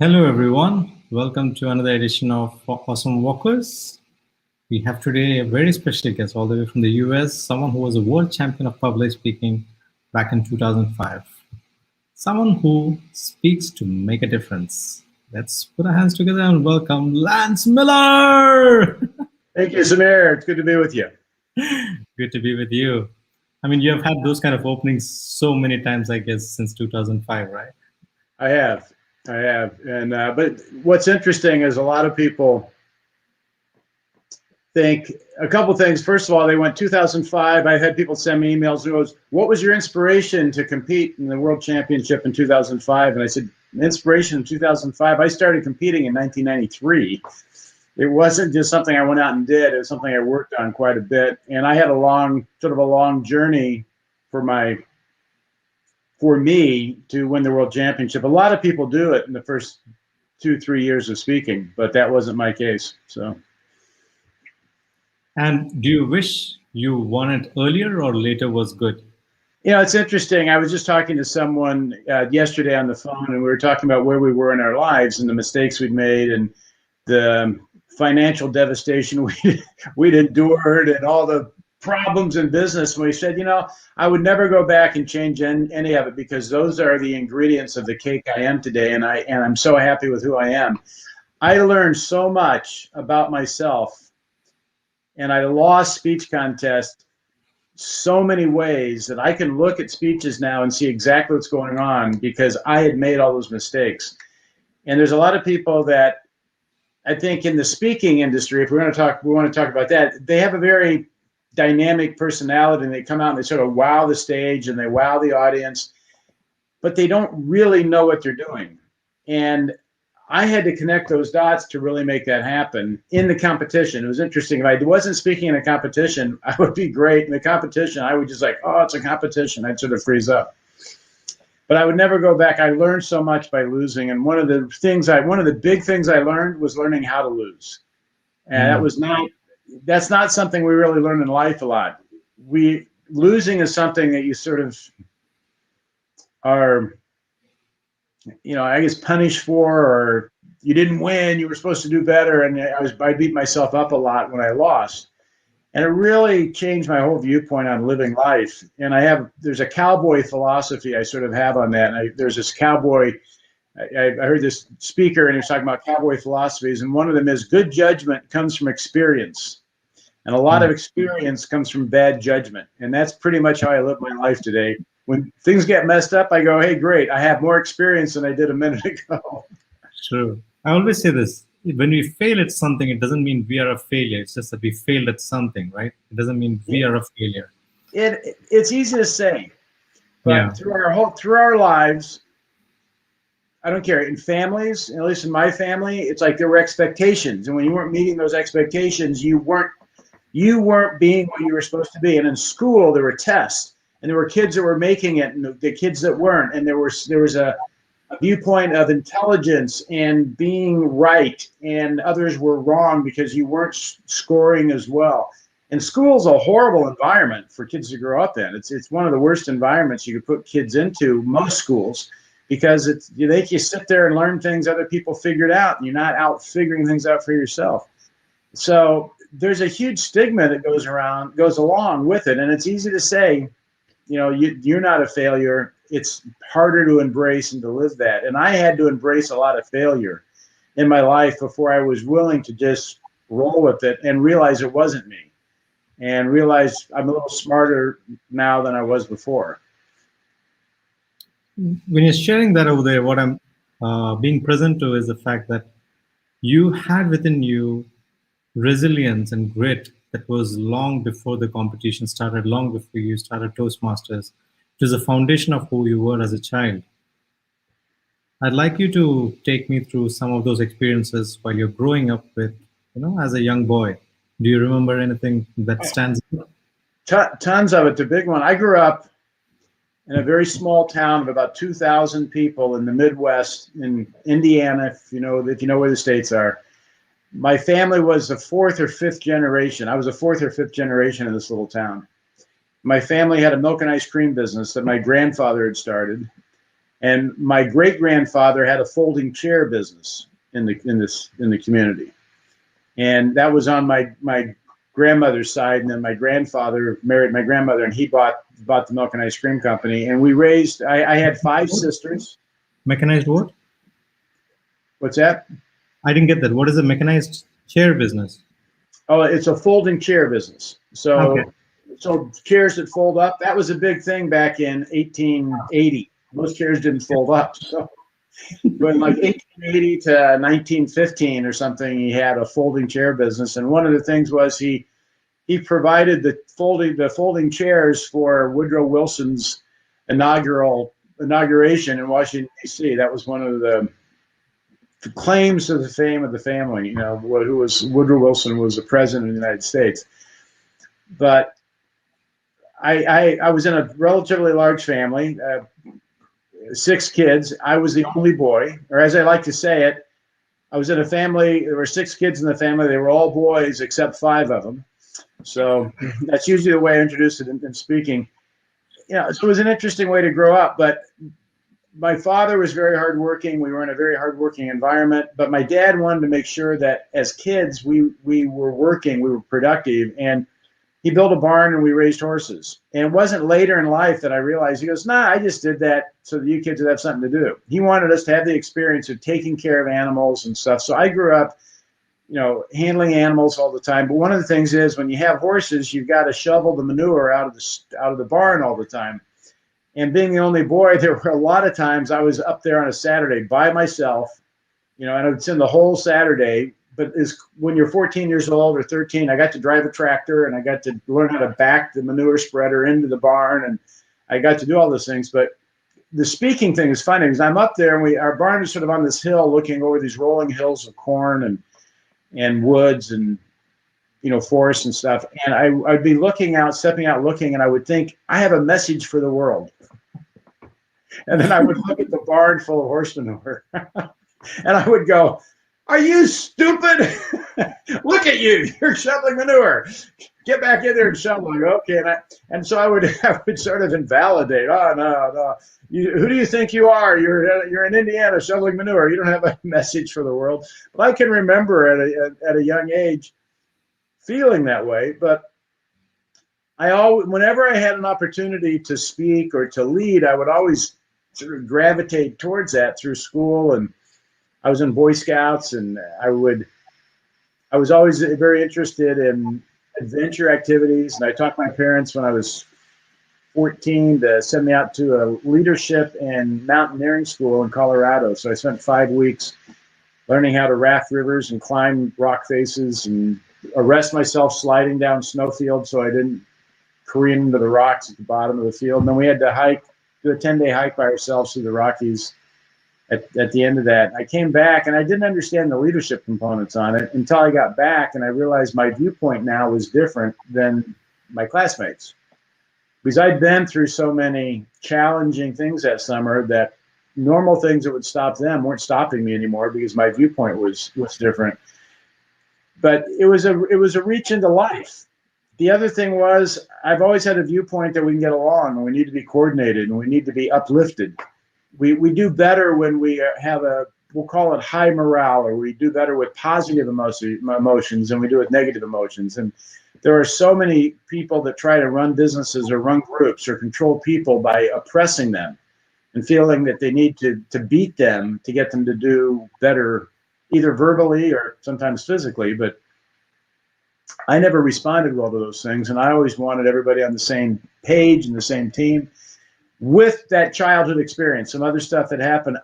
Hello, everyone. Welcome to another edition of Awesome Walkers. We have today a very special guest, all the way from the US, someone who was a world champion of public speaking back in 2005. Someone who speaks to make a difference. Let's put our hands together and welcome Lance Miller. Thank you, Samir. It's good to be with you. Good to be with you. I mean, you have had those kind of openings so many times, I guess, since 2005, right? I have, and but what's interesting is a lot of people think a couple things. First of all, they went 2005. I had people send me emails who goes, "What was your inspiration to compete in the World Championship in 2005?" And I said, "Inspiration in 2005. I started competing in 1993. It wasn't just something I went out and did. It was something I worked on quite a bit, and I had a long journey for me to win the World Championship. A lot of people do it in the first 2-3 years of speaking, but that wasn't my case. So." And do you wish you won it earlier or later was good? It's interesting. I was just talking to someone yesterday on the phone, and we were talking about where we were in our lives and the mistakes we'd made and the financial devastation we'd endured and all the problems in business. And we said, I would never go back and change any of it because those are the ingredients of the cake I am today, and I'm so happy with who I am. I learned so much about myself, and I lost speech contest so many ways that I can look at speeches now and see exactly what's going on because I had made all those mistakes. And there's a lot of people that I think in the speaking industry, if we want to talk about that, they have a very dynamic personality, and they come out and they sort of wow the stage and they wow the audience, but they don't really know what they're doing. And I had to connect those dots to really make that happen in the competition. It was interesting. If I wasn't speaking in a competition, I would be great. In the competition, I would just like, oh, it's a competition. I'd sort of freeze up. But I would never go back. I learned so much by losing. And one of the big things I learned was learning how to lose. And that's not something we really learn in life a lot. Losing is something that you sort of are, I guess punished for, or you didn't win, you were supposed to do better. And I beat myself up a lot when I lost. And it really changed my whole viewpoint on living life. And there's a cowboy philosophy I sort of have on that. And there's this cowboy, I heard this speaker and he was talking about cowboy philosophies. And one of them is good judgment comes from experience. And a lot of experience comes from bad judgment. And that's pretty much how I live my life today. When things get messed up, I go, hey, great. I have more experience than I did a minute ago. True. I always say this. When we fail at something, it doesn't mean we are a failure. It's just that we failed at something, right? It doesn't mean we are a failure. It's easy to say, but Yeah. through our lives, I don't care. In families, at least in my family, it's like there were expectations, and when you weren't meeting those expectations, you weren't being what you were supposed to be. And in school, there were tests, and there were kids that were making it, and the kids that weren't. And there was a viewpoint of intelligence and being right, and others were wrong because you weren't scoring as well. And school's a horrible environment for kids to grow up in. It's one of the worst environments you could put kids into, most schools, because they make you sit there and learn things other people figured out, and you're not out figuring things out for yourself. So there's a huge stigma that goes along with it, and it's easy to say, you're not a failure. It's harder to embrace and to live that. And I had to embrace a lot of failure in my life before I was willing to just roll with it and realize it wasn't me, and realize I'm a little smarter now than I was before. When you're sharing that over there, what I'm being present to is the fact that you had within you resilience and grit that was long before the competition started, long before you started Toastmasters. It was the foundation of who you were as a child. I'd like you to take me through some of those experiences while you're growing up with, as a young boy. Do you remember anything that stands out? Tons of it. The big one, I grew up in a very small town of about 2,000 people in the Midwest in Indiana, if you know where the states are. My family was the fourth or fifth generation. I was a fourth or fifth generation in this little town. My family had a milk and ice cream business that my grandfather had started. And my great grandfather had a folding chair business in the community, and that was on my grandmother's side. And then my grandfather married my grandmother, and he bought the milk and ice cream company. And we raised. I had 5 sisters. Mechanized what? What's that? I didn't get that. What is a mechanized chair business? Oh, it's a folding chair business. Okay. So chairs that fold up. That was a big thing back in 1880. Most chairs didn't fold up. So, but like 1880 to 1915 or something, he had a folding chair business. And one of the things was he provided the folding chairs for Woodrow Wilson's inauguration in Washington, D.C. That was one of the claims to the fame of the family. You know, who was Woodrow Wilson was the president of the United States. But I was in a relatively large family, 6 kids. I was the only boy, or as I like to say it, I was in a family. There were 6 kids in the family. They were all boys except 5 of them. So that's usually the way I introduce it in speaking. You know, so it was an interesting way to grow up. But my father was very hardworking. We were in a very hardworking environment. But my dad wanted to make sure that as kids we were working, we were productive. And he built a barn and we raised horses. And it wasn't later in life that I realized, he goes, nah, I just did that so that you kids would have something to do. He wanted us to have the experience of taking care of animals and stuff. So I grew up, you know, handling animals all the time. But one of the things is when you have horses, you've got to shovel the manure out of the barn all the time. And being the only boy, there were a lot of times I was up there on a Saturday by myself, you know, and I would spend the whole Saturday. But when you're 14 years old or 13, I got to drive a tractor and I got to learn how to back the manure spreader into the barn, and I got to do all those things. But the speaking thing is funny because I'm up there and our barn is sort of on this hill looking over these rolling hills of corn and woods and, you know, forests and stuff. And I'd be stepping out looking, and I would think, I have a message for the world. And then I would look at the barn full of horse manure and I would go, are you stupid? Look at you. You're shoveling manure. Get back in there and shovel. Okay. And so I would sort of invalidate. Oh, no. Who do you think you are? You're in Indiana shoveling manure. You don't have a message for the world. But I can remember at a young age feeling that way. But whenever I had an opportunity to speak or to lead, I would always sort of gravitate towards that through school. And I was in Boy Scouts, and I was always very interested in adventure activities. And I talked my parents when I was 14 to send me out to a leadership and mountaineering school in Colorado. So I spent 5 weeks learning how to raft rivers and climb rock faces and arrest myself sliding down snowfields so I didn't careen into the rocks at the bottom of the field. And then we had to do a 10-day hike by ourselves through the Rockies. At the end of that, I came back and I didn't understand the leadership components on it until I got back, and I realized my viewpoint now was different than my classmates, because I'd been through so many challenging things that summer that normal things that would stop them weren't stopping me anymore because my viewpoint was different. But it was a reach into life. The other thing was I've always had a viewpoint that we can get along and we need to be coordinated and we need to be uplifted. We do better when we have we'll call it high morale, or we do better with positive emotions than we do with negative emotions. And there are so many people that try to run businesses or run groups or control people by oppressing them and feeling that they need to beat them to get them to do better, either verbally or sometimes physically. But I never responded well to those things, and I always wanted everybody on the same page and the same team. With that childhood experience, some other stuff that happened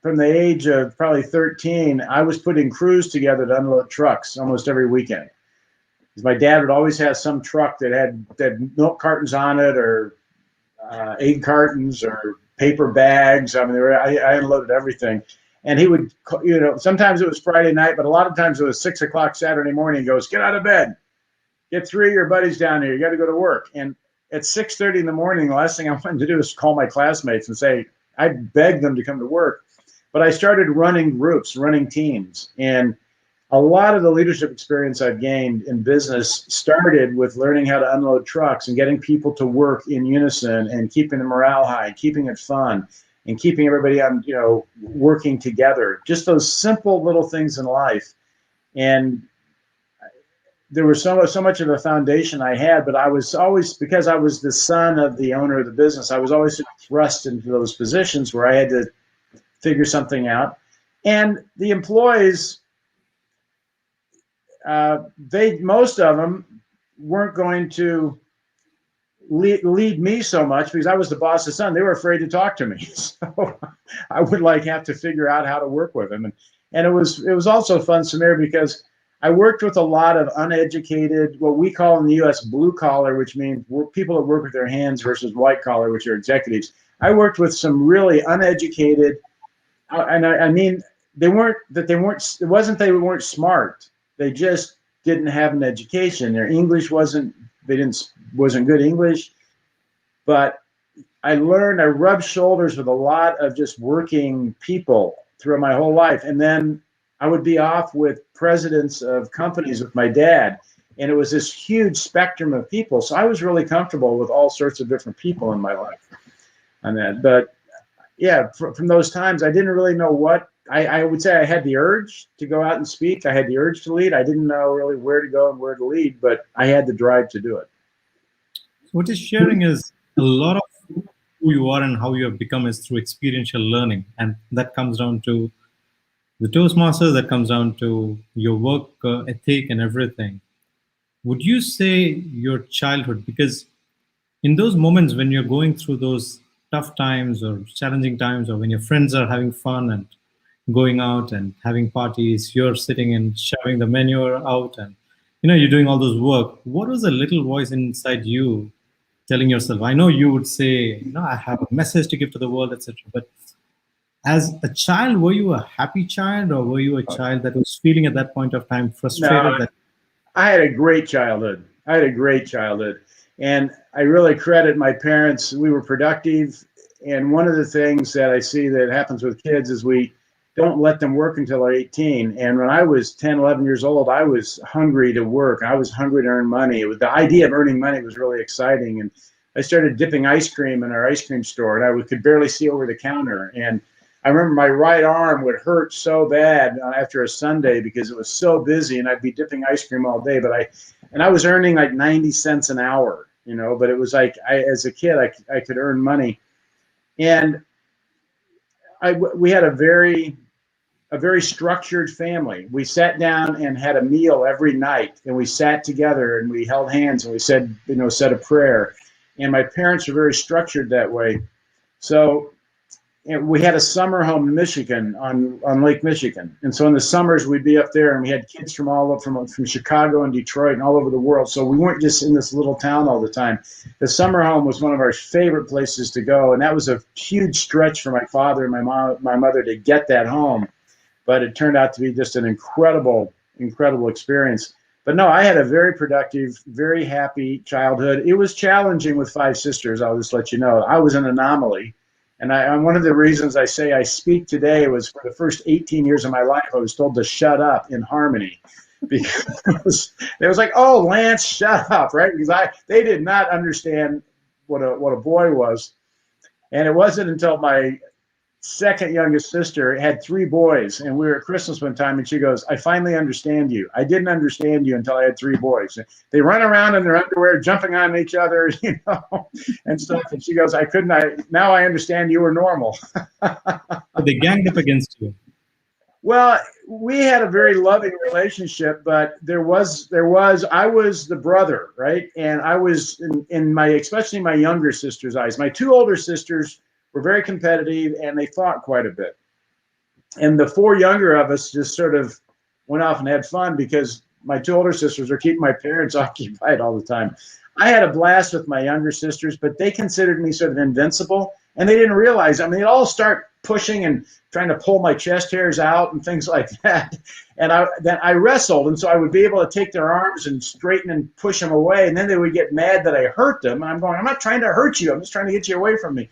from the age of probably 13, I was putting crews together to unload trucks almost every weekend. My dad would always have some truck that had milk cartons on it, or egg cartons, or paper bags. I mean, I unloaded everything. And he would, you know, sometimes it was Friday night, but a lot of times it was 6 o'clock Saturday morning. He goes, get out of bed, get 3 of your buddies down here. You got to go to work. And at 6:30 in the morning, the last thing I wanted to do is call my classmates and say, I begged them to come to work. But I started running groups, running teams. And a lot of the leadership experience I've gained in business started with learning how to unload trucks and getting people to work in unison and keeping the morale high, keeping it fun. and keeping everybody on, working together. Just those simple little things in life. And there was so much of a foundation I had, but I was always, because I was the son of the owner of the business, I was always thrust into those positions where I had to figure something out. And the employees, most of them weren't going to lead me so much because I was the boss's son. They were afraid to talk to me, so I would have to figure out how to work with them. And it was also fun, Samir, because I worked with a lot of uneducated, what we call in the U.S. blue collar, which means people that work with their hands, versus white collar, which are executives. I worked with some really uneducated, and I mean, it wasn't they weren't smart. They just didn't have an education. Their English wasn't good English, but I rubbed shoulders with a lot of just working people throughout my whole life. And then I would be off with presidents of companies with my dad, and it was this huge spectrum of people. So I was really comfortable with all sorts of different people in my life on that. But yeah, from those times, I didn't really know what, I would say I had the urge to go out and speak. I had the urge to lead. I didn't know really where to go and where to lead, but I had the drive to do it. What is sharing is a lot of who you are and how you have become is through experiential learning. And that comes down to the Toastmasters, that comes down to your work ethic and everything. Would you say your childhood, because in those moments when you're going through those tough times or challenging times, or when your friends are having fun and going out and having parties, you're sitting and shoving the manure out, and you're doing all those work. What was the little voice inside you telling yourself? I know you would say, I have a message to give to the world, etc. But as a child, were you a happy child, or were you a child that was feeling at that point of time frustrated? No, That I had a great childhood. And I really credit my parents. We were productive. And one of the things that I see that happens with kids is we don't let them work until they're 18. And when I was 10, 11 years old, I was hungry to work. I was hungry to earn money. The idea of earning money was really exciting. And I started dipping ice cream in our ice cream store, and I could barely see over the counter. And I remember my right arm would hurt so bad after a Sunday because it was so busy, and I'd be dipping ice cream all day. But I was earning like 90 cents an hour, but it was like, as a kid, I could earn money. And we had a very structured family. We sat down and had a meal every night, and we sat together and we held hands and we said a prayer. And my parents were very structured that way. So we had a summer home in Michigan on Lake Michigan. And so in the summers we'd be up there, and we had kids from all over, from Chicago and Detroit and all over the world. So we weren't just in this little town all the time. The summer home was one of our favorite places to go. And that was a huge stretch for my father and my mother to get that home. But it turned out to be just an incredible experience. But no, I had a very productive, very happy childhood. It was challenging with 5 sisters. I'll just let you know. I was an anomaly. And one of the reasons I say I speak today was for the first 18 years of my life, I was told to shut up in Harmony, because it was like, oh, Lance, shut up, right? Because they did not understand what a boy was. And it wasn't until my second youngest sister had 3 boys, and we were at Christmas one time, and she goes, I finally understand you. I didn't understand you until I had 3 boys. They run around in their underwear, jumping on each other, and stuff. And she goes, now I understand you were normal. they ganged up against you. Well, we had a very loving relationship, but I was the brother, right? And I was especially my younger sister's eyes. My 2 older sisters were very competitive, and they fought quite a bit. And the 4 younger of us just sort of went off and had fun because my 2 older sisters were keeping my parents occupied all the time. I had a blast with my younger sisters, but they considered me sort of invincible, and they didn't realize. I mean, they'd all start pushing and trying to pull my chest hairs out and things like that. And then I wrestled, and so I would be able to take their arms and straighten and push them away, and then they would get mad that I hurt them. And I'm going, I'm not trying to hurt you. I'm just trying to get you away from me.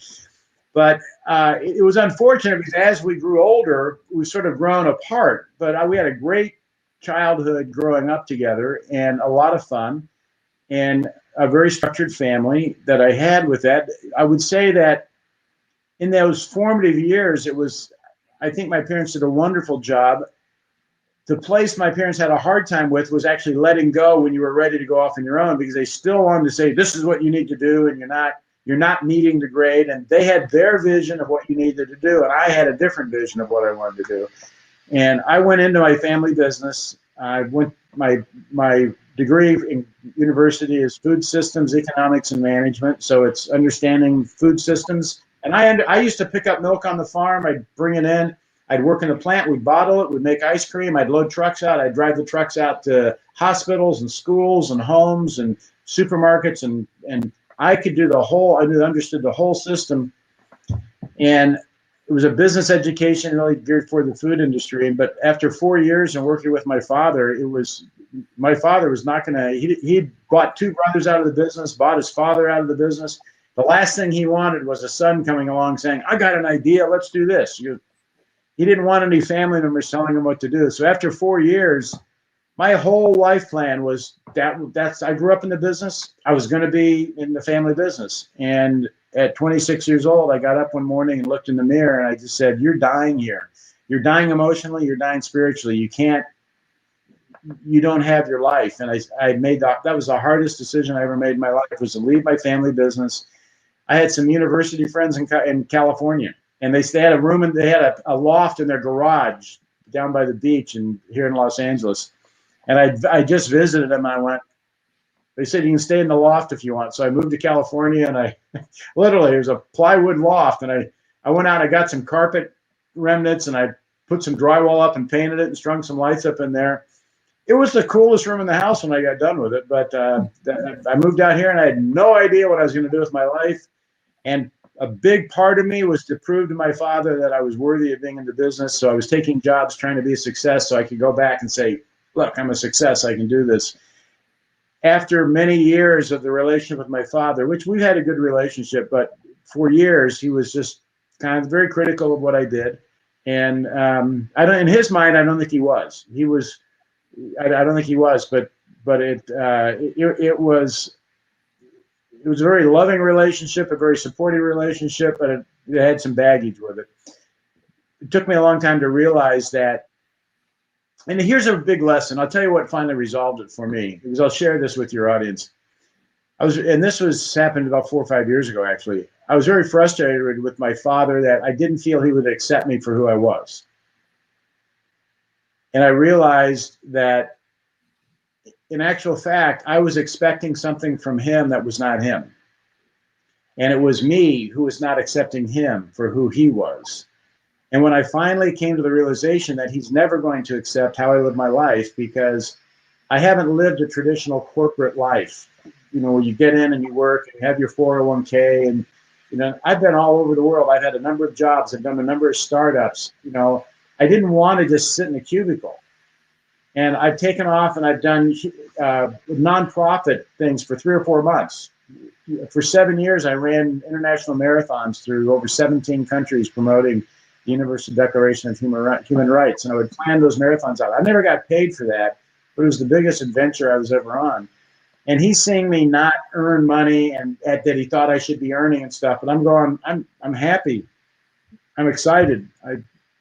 But it was unfortunate because as we grew older, we sort of grown apart. But we had a great childhood growing up together, and a lot of fun, and a very structured family that I had with that. I would say that in those formative years, I think my parents did a wonderful job. The place my parents had a hard time with was actually letting go when you were ready to go off on your own, because they still wanted to say, this is what you need to do, and you're not meeting the grade. And they had their vision of what you needed to do, and I had a different vision of what I wanted to do. And I went into my family business. My degree in university is food systems, economics, and management. So it's understanding food systems. And I used to pick up milk on the farm. I'd bring it in. I'd work in the plant. We'd bottle it. We'd make ice cream. I'd load trucks out. I'd drive the trucks out to hospitals and schools and homes and supermarkets. And I could do understood the whole system. And it was a business education really geared for the food industry. But after 4 years and working with my father, my father was not going to, he bought two brothers out of the business, bought his father out of the business. The last thing he wanted was a son coming along saying, I got an idea, let's do this. He didn't want any family members telling him what to do. So after 4 years, my whole life plan was I grew up in the business. I was going to be in the family business. And at 26 years old, I got up one morning and looked in the mirror and I just said, you're dying here. You're dying emotionally. You're dying spiritually. You don't have your life. And I made that was the hardest decision I ever made in my life, was to leave my family business. I had some university friends in California, and they had a room and they had a loft in their garage down by the beach here in Los Angeles. And I just visited them. They said, you can stay in the loft if you want. So I moved to California, and literally, there's a plywood loft. And I went out, I got some carpet remnants, and I put some drywall up and painted it and strung some lights up in there. It was the coolest room in the house when I got done with it. But I moved out here, and I had no idea what I was going to do with my life. And a big part of me was to prove to my father that I was worthy of being in the business. So I was taking jobs, trying to be a success, so I could go back and say, look, I'm a success. I can do this. After many years of the relationship with my father, which we've had a good relationship, but for years, he was just kind of very critical of what I did. And in his mind, I don't think he was. I don't think he was, but it was a very loving relationship, a very supportive relationship, but it had some baggage with it. It took me a long time to realize that. And here's a big lesson. I'll tell you what finally resolved it for me, because I'll share this with your audience. This happened about 4 or 5 years ago, actually. I was very frustrated with my father that I didn't feel he would accept me for who I was. And I realized that, in actual fact, I was expecting something from him that was not him. And it was me who was not accepting him for who he was. And when I finally came to the realization that he's never going to accept how I live my life, because I haven't lived a traditional corporate life, where you get in and you work and you have your 401k. And, I've been all over the world. I've had a number of jobs. I've done a number of startups. I didn't want to just sit in a cubicle. And I've taken off and I've done nonprofit things for 3 or 4 months. For 7 years, I ran international marathons through over 17 countries promoting the Universal Declaration of Human Rights. And I would plan those marathons out. I never got paid for that, but it was the biggest adventure I was ever on. And he's seeing me not earn money and that he thought I should be earning and stuff. But I'm going, I'm happy. I'm excited.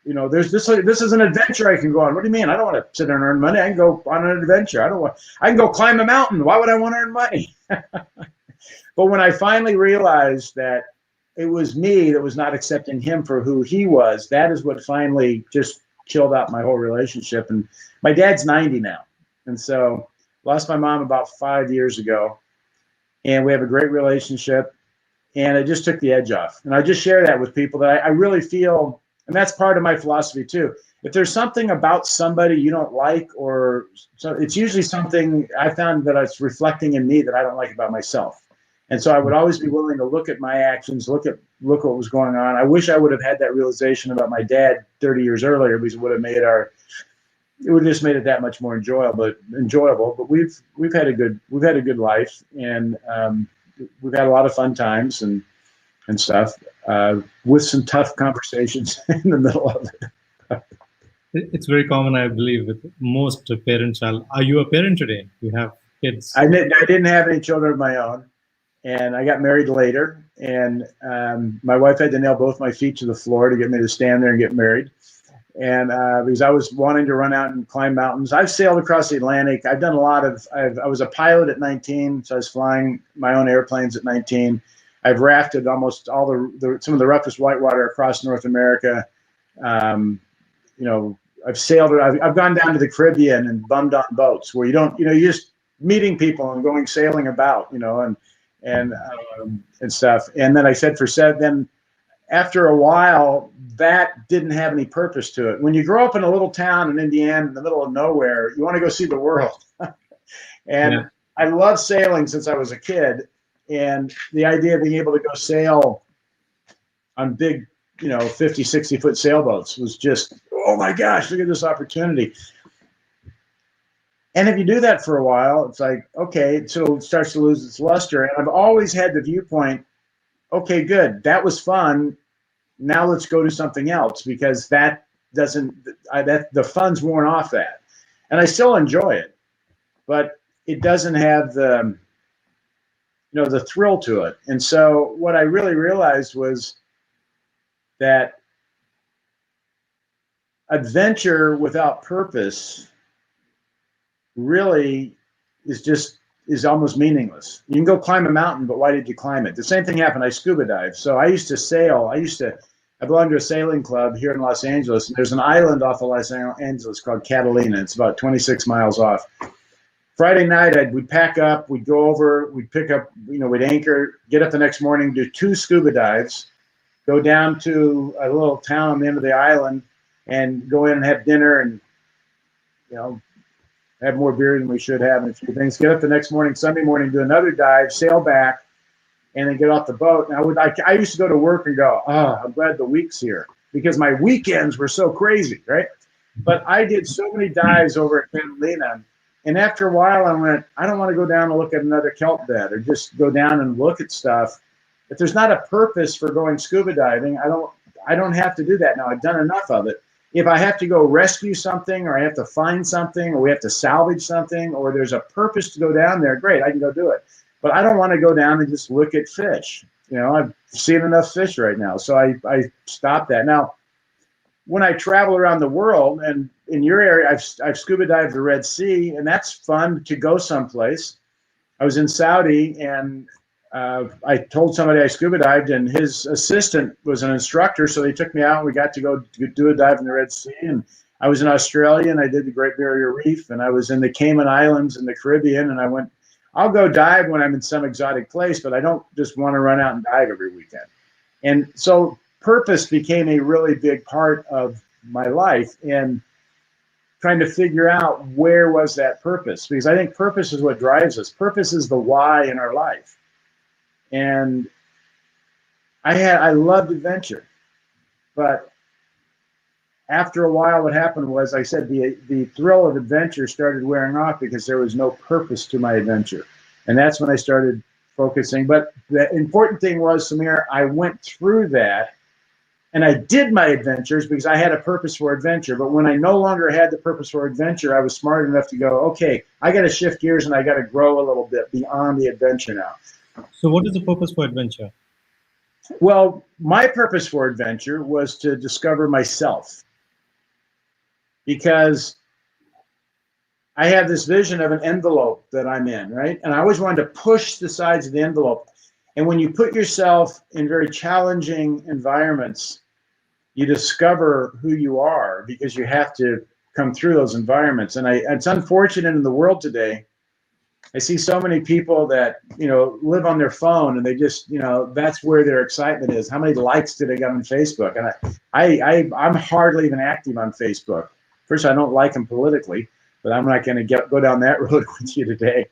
There's this is an adventure I can go on. What do you mean? I don't want to sit there and earn money. I can go on an adventure. I can go climb a mountain. Why would I want to earn money? But when I finally realized that it was me that was not accepting him for who he was, that is what finally just chilled out my whole relationship. And my dad's 90 now. And so lost my mom about 5 years ago. And we have a great relationship. And it just took the edge off. And I just share that with people that I really feel, and that's part of my philosophy too. If there's something about somebody you don't like, or so, it's usually something I found that it's reflecting in me that I don't like about myself. And so I would always be willing to look at my actions, look what was going on. I wish I would have had that realization about my dad 30 years earlier, because it would have just made it that much more enjoyable. But we've had a good life, and we've had a lot of fun times and stuff, with some tough conversations in the middle of it. It's very common, I believe, with most parents. Are you a parent today? You have kids? I didn't have any children of my own. and I got married later. And my wife had to nail both my feet to the floor to get me to stand there and get married. And because I was wanting to run out and climb mountains. I've sailed across the Atlantic. I've done a lot of, I was a pilot at 19, so I was flying my own airplanes at 19. I've rafted almost all some of the roughest whitewater across North America. You know, I've sailed, I've gone down to the Caribbean and bummed on boats where you don't, you know, you're just meeting people and going sailing about, you know, and stuff. And then I said then after a while, that didn't have any purpose to it. When you grow up in a little town in Indiana in the middle of nowhere, you want to go see the world. And yeah. I love sailing since I was a kid. And the idea of being able to go sail on big, you know, 50, 60-foot sailboats was just, oh my gosh, look at this opportunity. And if you do that for a while, it's like, okay, so it starts to lose its luster. And I've always had the viewpoint, okay, good, that was fun. Now let's go to something else, because that doesn't, the fun's worn off that. And I still enjoy it, but it doesn't have the, you know, the thrill to it. And so what I really realized was that adventure without purpose really is almost meaningless. You can go climb a mountain, but why did you climb it? The same thing happened. I scuba dive. So I used to sail. I belonged to a sailing club here in Los Angeles, and there's an island off of Los Angeles called Catalina. It's about 26 miles off. Friday night, we'd pack up, we'd go over, we'd pick up, you know, we'd anchor, get up the next morning, do 2 scuba dives, go down to a little town on the end of the island, and go in and have dinner, and, you know, have more beer than we should have, and a few things. Get up the next morning, Sunday morning, do another dive, sail back, and then get off the boat. And I used to go to work and go, oh, I'm glad the week's here, because my weekends were so crazy, right? But I did so many dives over at Catalina, and after a while I went, I don't want to go down and look at another kelp bed or just go down and look at stuff. If there's not a purpose for going scuba diving, I don't have to do that now. I've done enough of it. If I have to go rescue something, or I have to find something, or we have to salvage something, or there's a purpose to go down there, great, I can go do it. But I don't want to go down and just look at fish. You know, I've seen enough fish right now, so I stopped that. Now, when I travel around the world, and in your area, I've scuba dived the Red Sea, and that's fun to go someplace. I was in Saudi, and I told somebody I scuba dived, and his assistant was an instructor, so they took me out, and we got to go do a dive in the Red Sea. And I was in Australia, and I did the Great Barrier Reef, and I was in the Cayman Islands in the Caribbean, and I went, I'll go dive when I'm in some exotic place, but I don't just want to run out and dive every weekend. And so purpose became a really big part of my life, and trying to figure out where was that purpose, because I think purpose is what drives us. Purpose is the why in our life. And I loved adventure, but after a while, what happened was, I said, the thrill of adventure started wearing off because there was no purpose to my adventure. And that's when I started focusing. But the important thing was, Samir, I went through that and I did my adventures because I had a purpose for adventure. But when I no longer had the purpose for adventure, I was smart enough to go, okay, I got to shift gears and I got to grow a little bit beyond the adventure now. So what is the purpose for adventure? Well, my purpose for adventure was to discover myself, because I have this vision of an envelope that I'm in, right? And I always wanted to push the sides of the envelope. And when you put yourself in very challenging environments, you discover who you are, because you have to come through those environments. And it's unfortunate in the world today. I see so many people that, you know, live on their phone, and they just, you know, that's where their excitement is. How many likes did they get on Facebook? And I'm hardly even active on Facebook. First, I don't like them politically, but I'm not going to go down that road with you today.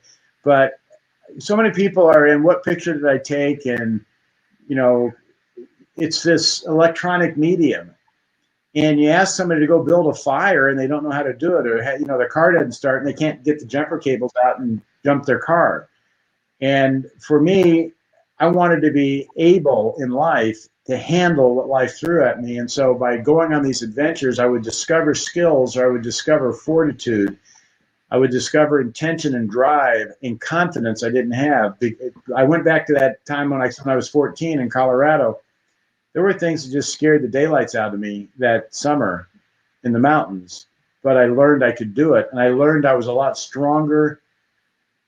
But so many people are in, what picture did I take? And, you know, it's this electronic medium. And you ask somebody to go build a fire and they don't know how to do it, or, you know, their car doesn't start and they can't get the jumper cables out and jump their car. And for me, I wanted to be able in life to handle what life threw at me. And so by going on these adventures, I would discover skills, or I would discover fortitude. I would discover intention and drive and confidence I didn't have. I went back to that time when I was 14 in Colorado. There were things that just scared the daylights out of me that summer in the mountains, but I learned I could do it. And I learned I was a lot stronger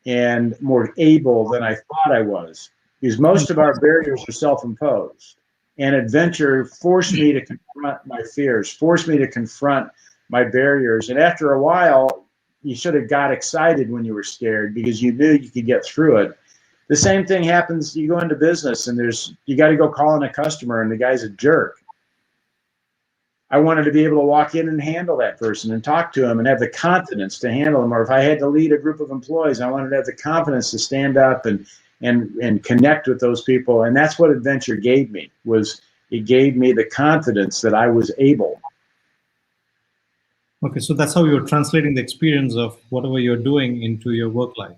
and more able than I thought I was, because most of our barriers are self-imposed. And adventure forced me to confront my fears, forced me to confront my barriers. And after a while, you should have got excited when you were scared because you knew you could get through it. The same thing happens, you go into business and you got to go call in a customer and the guy's a jerk. I wanted to be able to walk in and handle that person and talk to him and have the confidence to handle him. Or if I had to lead a group of employees, I wanted to have the confidence to stand up and connect with those people. And that's what adventure gave me, it gave me the confidence that I was able. Okay, so that's how you're translating the experience of whatever you're doing into your work life.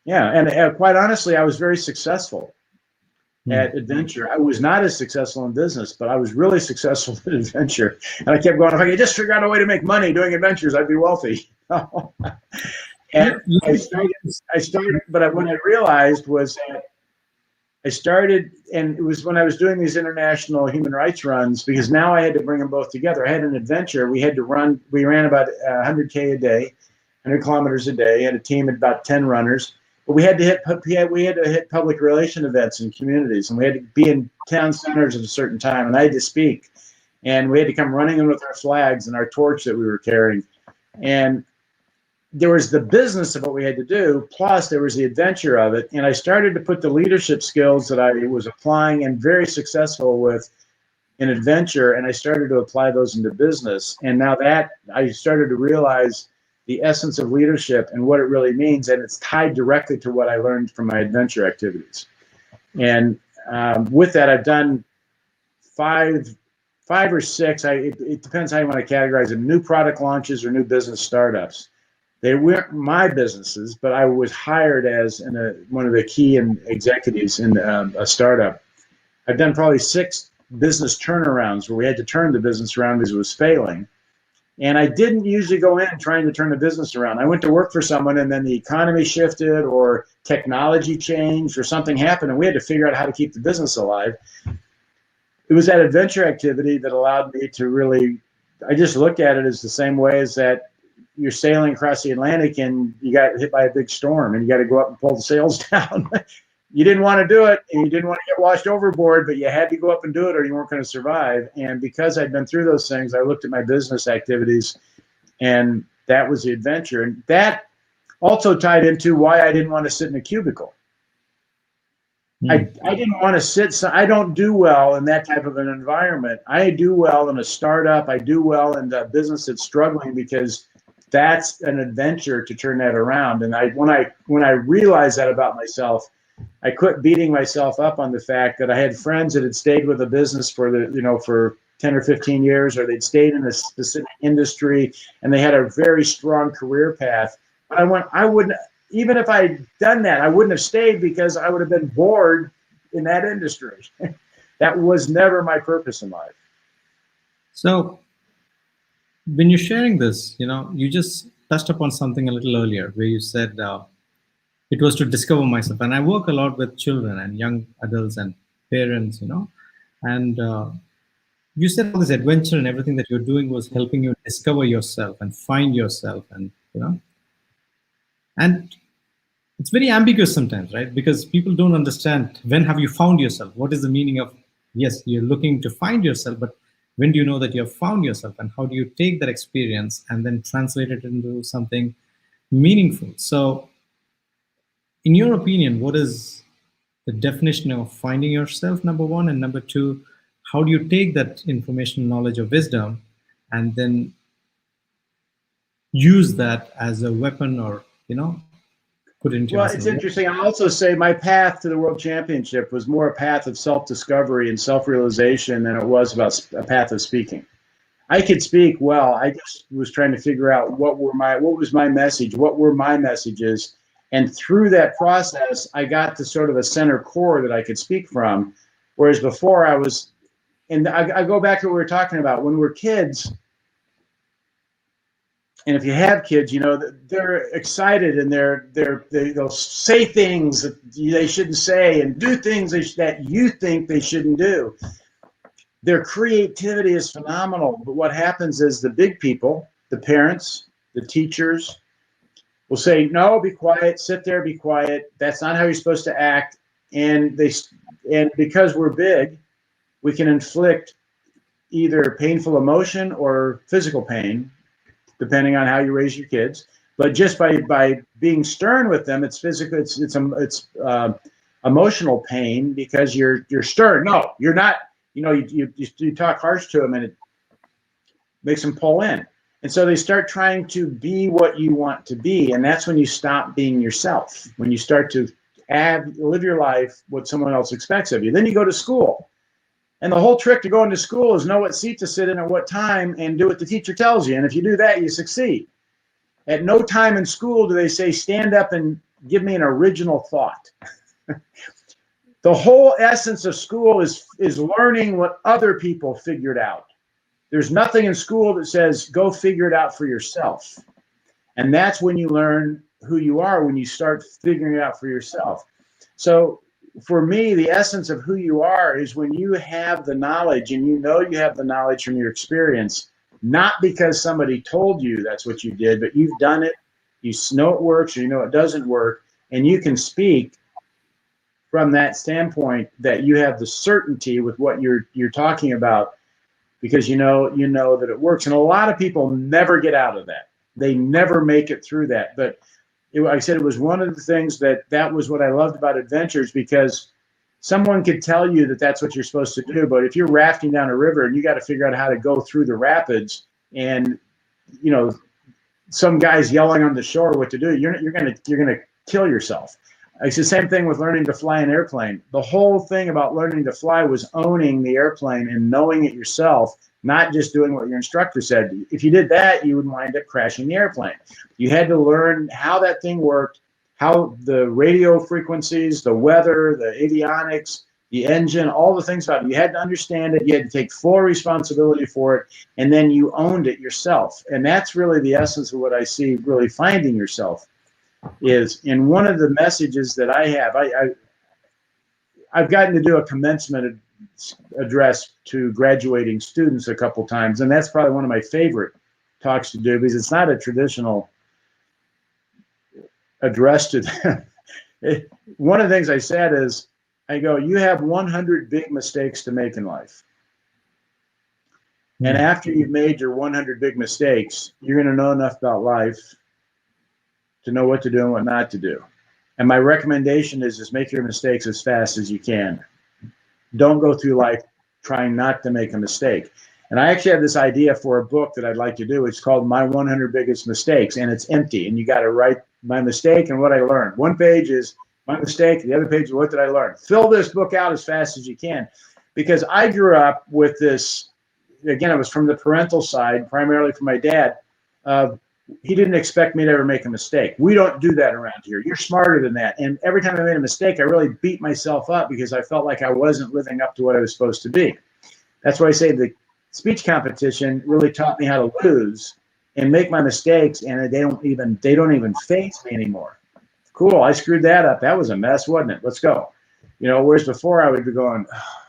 Yeah, and quite honestly, I was very successful at adventure. I was not as successful in business, but I was really successful at adventure. And I kept going, if I could just figure out a way to make money doing adventures, I'd be wealthy. And I started, but what I realized was that I started, and it was when I was doing these international human rights runs, because now I had to bring them both together. I had an adventure. We ran about 100K a day, 100 kilometers a day, had a team of about 10 runners. But we had to hit public relation events in communities, and we had to be in town centers at a certain time, and I had to speak. And we had to come running in with our flags and our torch that we were carrying. And there was the business of what we had to do, plus there was the adventure of it. And I started to put the leadership skills that I was applying and very successful with in adventure, and I started to apply those into business. And now that I started to realize the essence of leadership and what it really means, and it's tied directly to what I learned from my adventure activities. And with that, I've done five or six, it depends how you want to categorize them, new product launches or new business startups. They weren't my businesses, but I was hired as one of the key executives in a startup. I've done probably 6 business turnarounds where we had to turn the business around because it was failing. And I didn't usually go in trying to turn the business around. I went to work for someone and then the economy shifted or technology changed or something happened and we had to figure out how to keep the business alive. It was that adventure activity that allowed me to really, I just looked at it as the same way as that you're sailing across the Atlantic and you got hit by a big storm and you got to go up and pull the sails down. You didn't want to do it and you didn't want to get washed overboard, but you had to go up and do it or you weren't going to survive. And because I'd been through those things, I looked at my business activities and that was the adventure. And that also tied into why I didn't want to sit in a cubicle. I didn't want to sit. So I don't do well in that type of an environment. I do well in a startup. I do well in a business that's struggling because that's an adventure to turn that around. And when I realized that about myself, I quit beating myself up on the fact that I had friends that had stayed with a business for 10 or 15 years, or they'd stayed in a specific industry and they had a very strong career path. But I wouldn't, even if I'd done that, I wouldn't have stayed because I would have been bored in that industry. That was never my purpose in life. So when you're sharing this, you just touched upon something a little earlier where you said it was to discover myself. And I work a lot with children and young adults and parents, and you said all this adventure and everything that you're doing was helping you discover yourself and find yourself, and and it's very ambiguous sometimes, right? Because people don't understand, when have you found yourself? What is the meaning of, yes, you're looking to find yourself, but when do you know that you have found yourself, and how do you take that experience and then translate it into something meaningful? So in your opinion, what is the definition of finding yourself, number one, and number two, how do you take that information, knowledge, or wisdom and then use that as a weapon or, put it into Well, it's interesting. I'll also say my path to the World Championship was more a path of self-discovery and self-realization than it was about a path of speaking. I could speak well. I just was trying to figure out what was my message, what were my messages. And through that process, I got to sort of a center core that I could speak from. Whereas before I go back to what we were talking about. When we're kids, And if you have kids, you know, they're excited and they'll say things that they shouldn't say and do things that you think they shouldn't do. Their creativity is phenomenal. But what happens is the big people, the parents, the teachers, will say, no, be quiet, sit there, be quiet. That's not how you're supposed to act. And because we're big, we can inflict either painful emotion or physical pain, depending on how you raise your kids. But just by being stern with them, it's physical. It's emotional pain because you're stern. No, you're not. You know, you talk harsh to them and it makes them pull in. And so they start trying to be what you want to be, and that's when you stop being yourself. When you start to live your life what someone else expects of you. Then you go to school. And the whole trick to going to school is know what seat to sit in at what time and do what the teacher tells you. And if you do that, you succeed. At no time in school do they say, stand up and give me an original thought. The whole essence of school is learning what other people figured out. There's nothing in school that says, go figure it out for yourself. And that's when you learn who you are, when you start figuring it out for yourself. So for me, the essence of who you are is when you have the knowledge and you know you have the knowledge from your experience, not because somebody told you that's what you did, but you've done it, you know it works or you know it doesn't work, and you can speak from that standpoint that you have the certainty with what you're talking about because you know that it works. And a lot of people never get out of that. They never make it through that. But I said it was one of the things that was what I loved about adventures, because someone could tell you that that's what you're supposed to do. But if you're rafting down a river and you got to figure out how to go through the rapids and, you know, some guy's yelling on the shore what to do, you're gonna kill yourself. It's the same thing with learning to fly an airplane. The whole thing about learning to fly was owning the airplane and knowing it yourself, not just doing what your instructor said. If you did that, you would wind up crashing the airplane. You had to learn how that thing worked, how the radio frequencies, the weather, the avionics, the engine, all the things about it. You had to understand it. You had to take full responsibility for it, and then you owned it yourself. And that's really the essence of what I see really finding yourself is. In one of the messages that I have, I've gotten to do a commencement address to graduating students a couple times, and that's probably one of my favorite talks to do because it's not a traditional address to them. One of the things I said is, I go, you have 100 big mistakes to make in life. And after you've made your 100 big mistakes, you're going to know enough about life to know what to do and what not to do. And my recommendation is just make your mistakes as fast as you can. Don't go through life trying not to make a mistake. And I actually have this idea for a book that I'd like to do. It's called My 100 Biggest Mistakes, and it's empty. And you got to write my mistake and what I learned. One page is my mistake. The other page is what did I learn. Fill this book out as fast as you can. Because I grew up with this, again, it was from the parental side, primarily from my dad. He didn't expect me to ever make a mistake. We don't do that around here. You're smarter than that. And every time I made a mistake, I really beat myself up because I felt like I wasn't living up to what I was supposed to be. That's why I say the speech competition really taught me how to lose and make my mistakes, and they don't even faze me anymore. Cool, I screwed that up. That was a mess, wasn't it? Let's go. You know, whereas before I would be going, oh,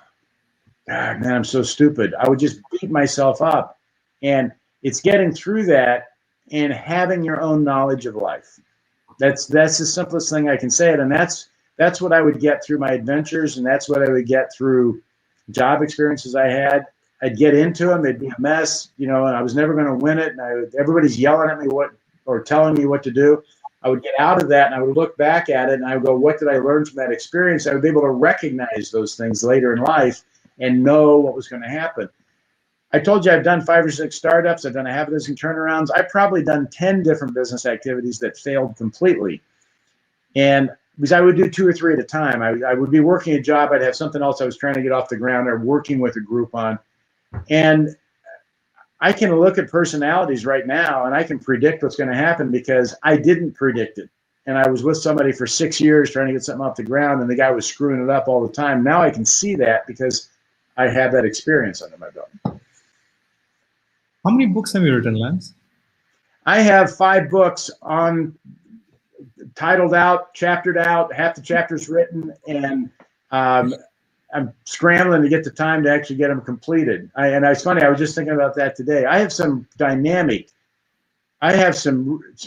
God, man, I'm so stupid. I would just beat myself up. And it's getting through that and having your own knowledge of life. That's the simplest thing I can say it. And that's what I would get through my adventures, and that's what I would get through job experiences I had. I'd get into them, they'd be a mess, you know, and I was never going to win it. And everybody's yelling at me or telling me what to do. I would get out of that and I would look back at it and I would go, what did I learn from that experience? I would be able to recognize those things later in life and know what was going to happen. I told you I've done 5 or 6 startups. I've done a half a dozen turnarounds. I've probably done 10 different business activities that failed completely. And because I would do 2 or 3 at a time. I would be working a job. I'd have something else I was trying to get off the ground or working with a group on. And I can look at personalities right now and I can predict what's going to happen because I didn't predict it. And I was with somebody for 6 years trying to get something off the ground and the guy was screwing it up all the time. Now I can see that because I have that experience under my belt. How many books have you written, Lance? I have 5 books on titled out, chaptered out, half the chapters written, and I'm scrambling to get the time to actually get them completed. And it's funny, I was just thinking about that today. I have some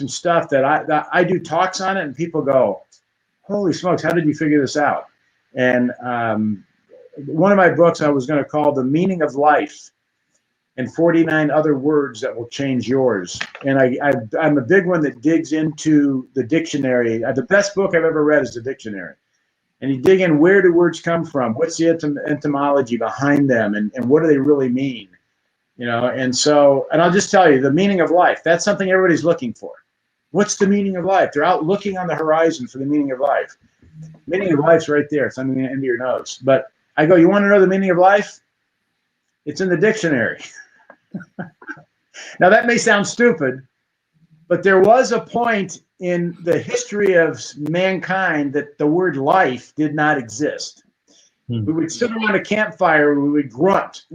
stuff that I do talks on it, and people go, "Holy smokes, how did you figure this out?" And one of my books I was going to call "The Meaning of Life and 49 Other Words That Will Change Yours." And I'm a big one that digs into the dictionary. The best book I've ever read is the dictionary. And you dig in, where do words come from? What's the etymology behind them? And what do they really mean? You know, and I'll just tell you, the meaning of life, that's something everybody's looking for. What's the meaning of life? They're out looking on the horizon for the meaning of life. Meaning of life's right there. It's on the end of your nose. But I go, you want to know the meaning of life? It's in the dictionary. Now, that may sound stupid, but there was a point in the history of mankind that the word life did not exist. We would sit around a campfire, we would grunt,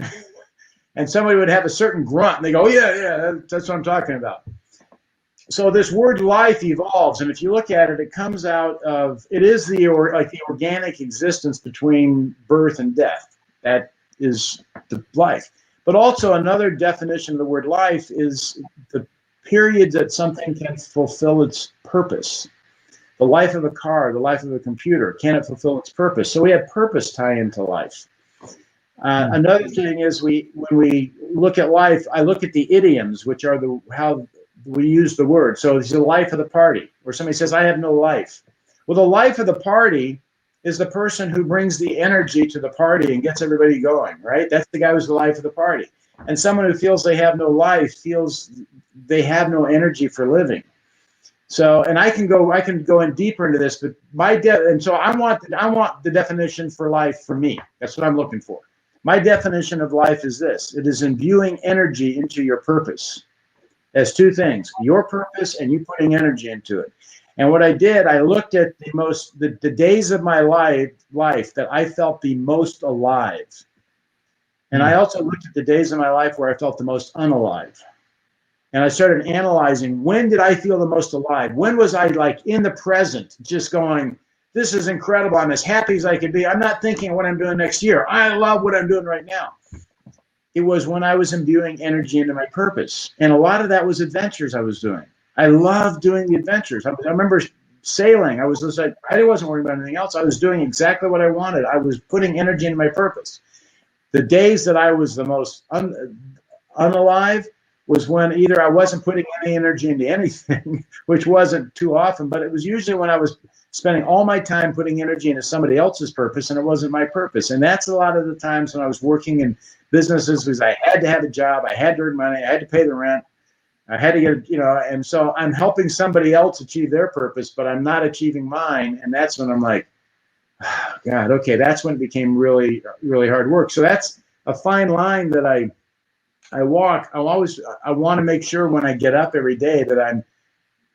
and somebody would have a certain grunt, and they go, oh, yeah, that's what I'm talking about. So this word life evolves, and if you look at it, it comes out of, it is the organic existence between birth and death. That is the life. But also another definition of the word life is the period that something can fulfill its purpose. The life of a car, the life of a computer, can it fulfill its purpose? So we have purpose tie into life. Another thing is when we look at life, I look at the idioms, which are how we use the word. So it's the life of the party, where somebody says, I have no life. Well, the life of the party is the person who brings the energy to the party and gets everybody going, right? That's the guy who's the life of the party. And someone who feels they have no life feels they have no energy for living. So, and I can go in deeper into this, but so I want the definition for life for me. That's what I'm looking for. My definition of life is this: it is imbuing energy into your purpose. As 2 things: your purpose and you putting energy into it. And what I did, I looked at the days of my life that I felt the most alive. And I also looked at the days of my life where I felt the most unalive. And I started analyzing, when did I feel the most alive? When was I like in the present, just going, this is incredible. I'm as happy as I could be. I'm not thinking what I'm doing next year. I love what I'm doing right now. It was when I was imbuing energy into my purpose. And a lot of that was adventures I was doing. I loved doing the adventures. I remember sailing. I was just like, I wasn't worrying about anything else. I was doing exactly what I wanted. I was putting energy into my purpose. The days that I was the most unalive was when either I wasn't putting any energy into anything, which wasn't too often, but it was usually when I was spending all my time putting energy into somebody else's purpose and it wasn't my purpose. And that's a lot of the times when I was working in businesses, because I had to have a job, I had to earn money, I had to pay the rent, I had to get, and so I'm helping somebody else achieve their purpose, but I'm not achieving mine. And that's when I'm like, oh, God, okay, that's when it became really, really hard work. So that's a fine line that I walk. I want to make sure when I get up every day that I'm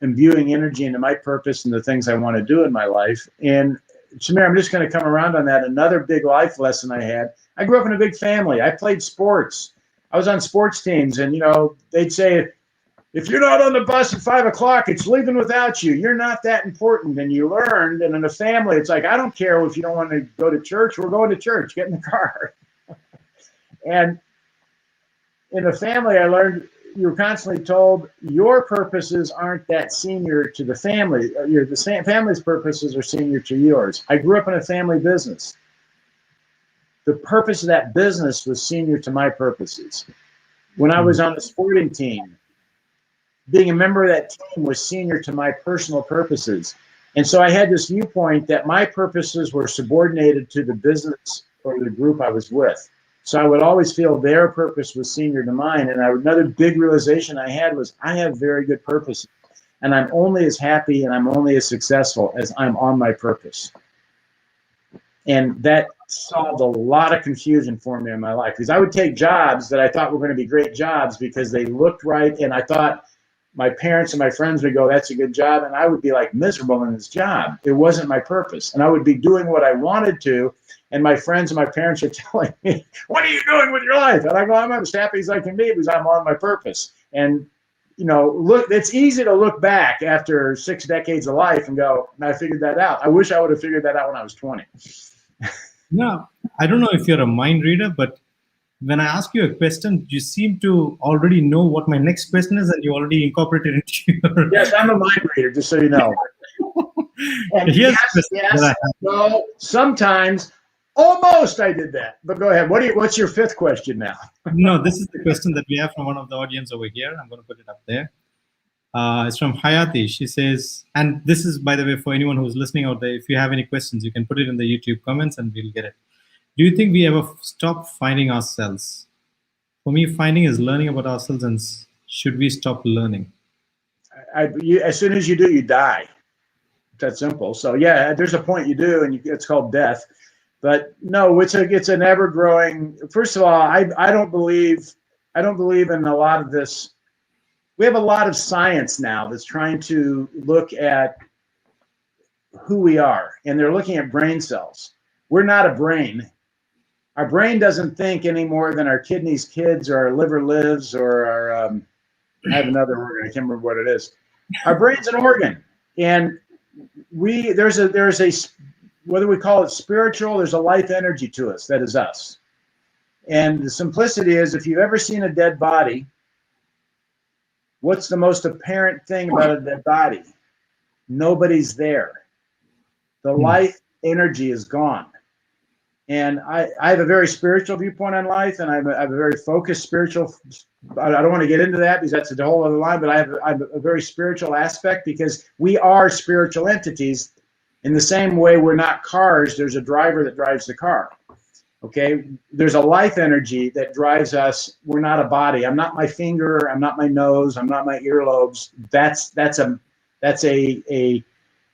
imbuing energy into my purpose and the things I want to do in my life. And Shamir, I'm just going to come around on that. Another big life lesson I had. I grew up in a big family. I played sports. I was on sports teams, and they'd say, if you're not on the bus at 5 o'clock, it's leaving without you. You're not that important. And you learned, and in a family, it's like, I don't care if you don't want to go to church. We're going to church. Get in the car. And in the family, I learned you were constantly told your purposes aren't that senior to the family. The family's purposes are senior to yours. I grew up in a family business. The purpose of that business was senior to my purposes. When I was on the sporting team, being a member of that team was senior to my personal purposes. And so I had this viewpoint that my purposes were subordinated to the business or the group I was with. So I would always feel their purpose was senior to mine. And another big realization I had was I have very good purpose. And I'm only as happy and I'm only as successful as I'm on my purpose. And that solved a lot of confusion for me in my life, because I would take jobs that I thought were going to be great jobs because they looked right. And I thought my parents and my friends would go, that's a good job. And I would be like miserable in this job. It wasn't my purpose. And I would be doing what I wanted to. And my friends and my parents are telling me, what are you doing with your life? And I go, I'm as happy as I can be because I'm on my purpose. And look, it's easy to look back after 6 decades of life and go, I figured that out. I wish I would have figured that out when I was 20. No, I don't know if you're a mind reader, but when I ask you a question, you seem to already know what my next question is, and you already incorporated it into your. Yes, I'm a mind reader, just so you know. And Here's yes, the question that I yes, have. no, sometimes, almost I did that. But go ahead. What's your fifth question now? No, this is the question that we have from one of the audience over here. I'm going to put it up there. It's from Hayati. She says, and this is, by the way, for anyone who's listening out there, if you have any questions, you can put it in the YouTube comments and we'll get it. Do you think we ever stop finding ourselves? For me, finding is learning about ourselves, and should we stop learning? As soon as you do, you die. It's that simple. So yeah, there's a point you do, and it's called death. But no, it's an ever growing. First of all, I don't believe in a lot of this. We have a lot of science now that's trying to look at who we are, and they're looking at brain cells. We're not a brain. Our brain doesn't think any more than our kidneys kids or our liver lives or our I have another organ, I can't remember what it is. Our brain's an organ, and there's a whether we call it spiritual, there's a life energy to us that is us. And the simplicity is, if you've ever seen a dead body, what's the most apparent thing about a dead body? Nobody's there. The life energy is gone. And I have a very spiritual viewpoint on life, and I have a very focused spiritual. I don't want to get into that because that's a whole other line, but I have a very spiritual aspect, because we are spiritual entities. In the same way we're not cars, there's a driver that drives the car. Okay, there's a life energy that drives us. We're not a body. I'm not my finger. I'm not my nose. I'm not my earlobes. That's a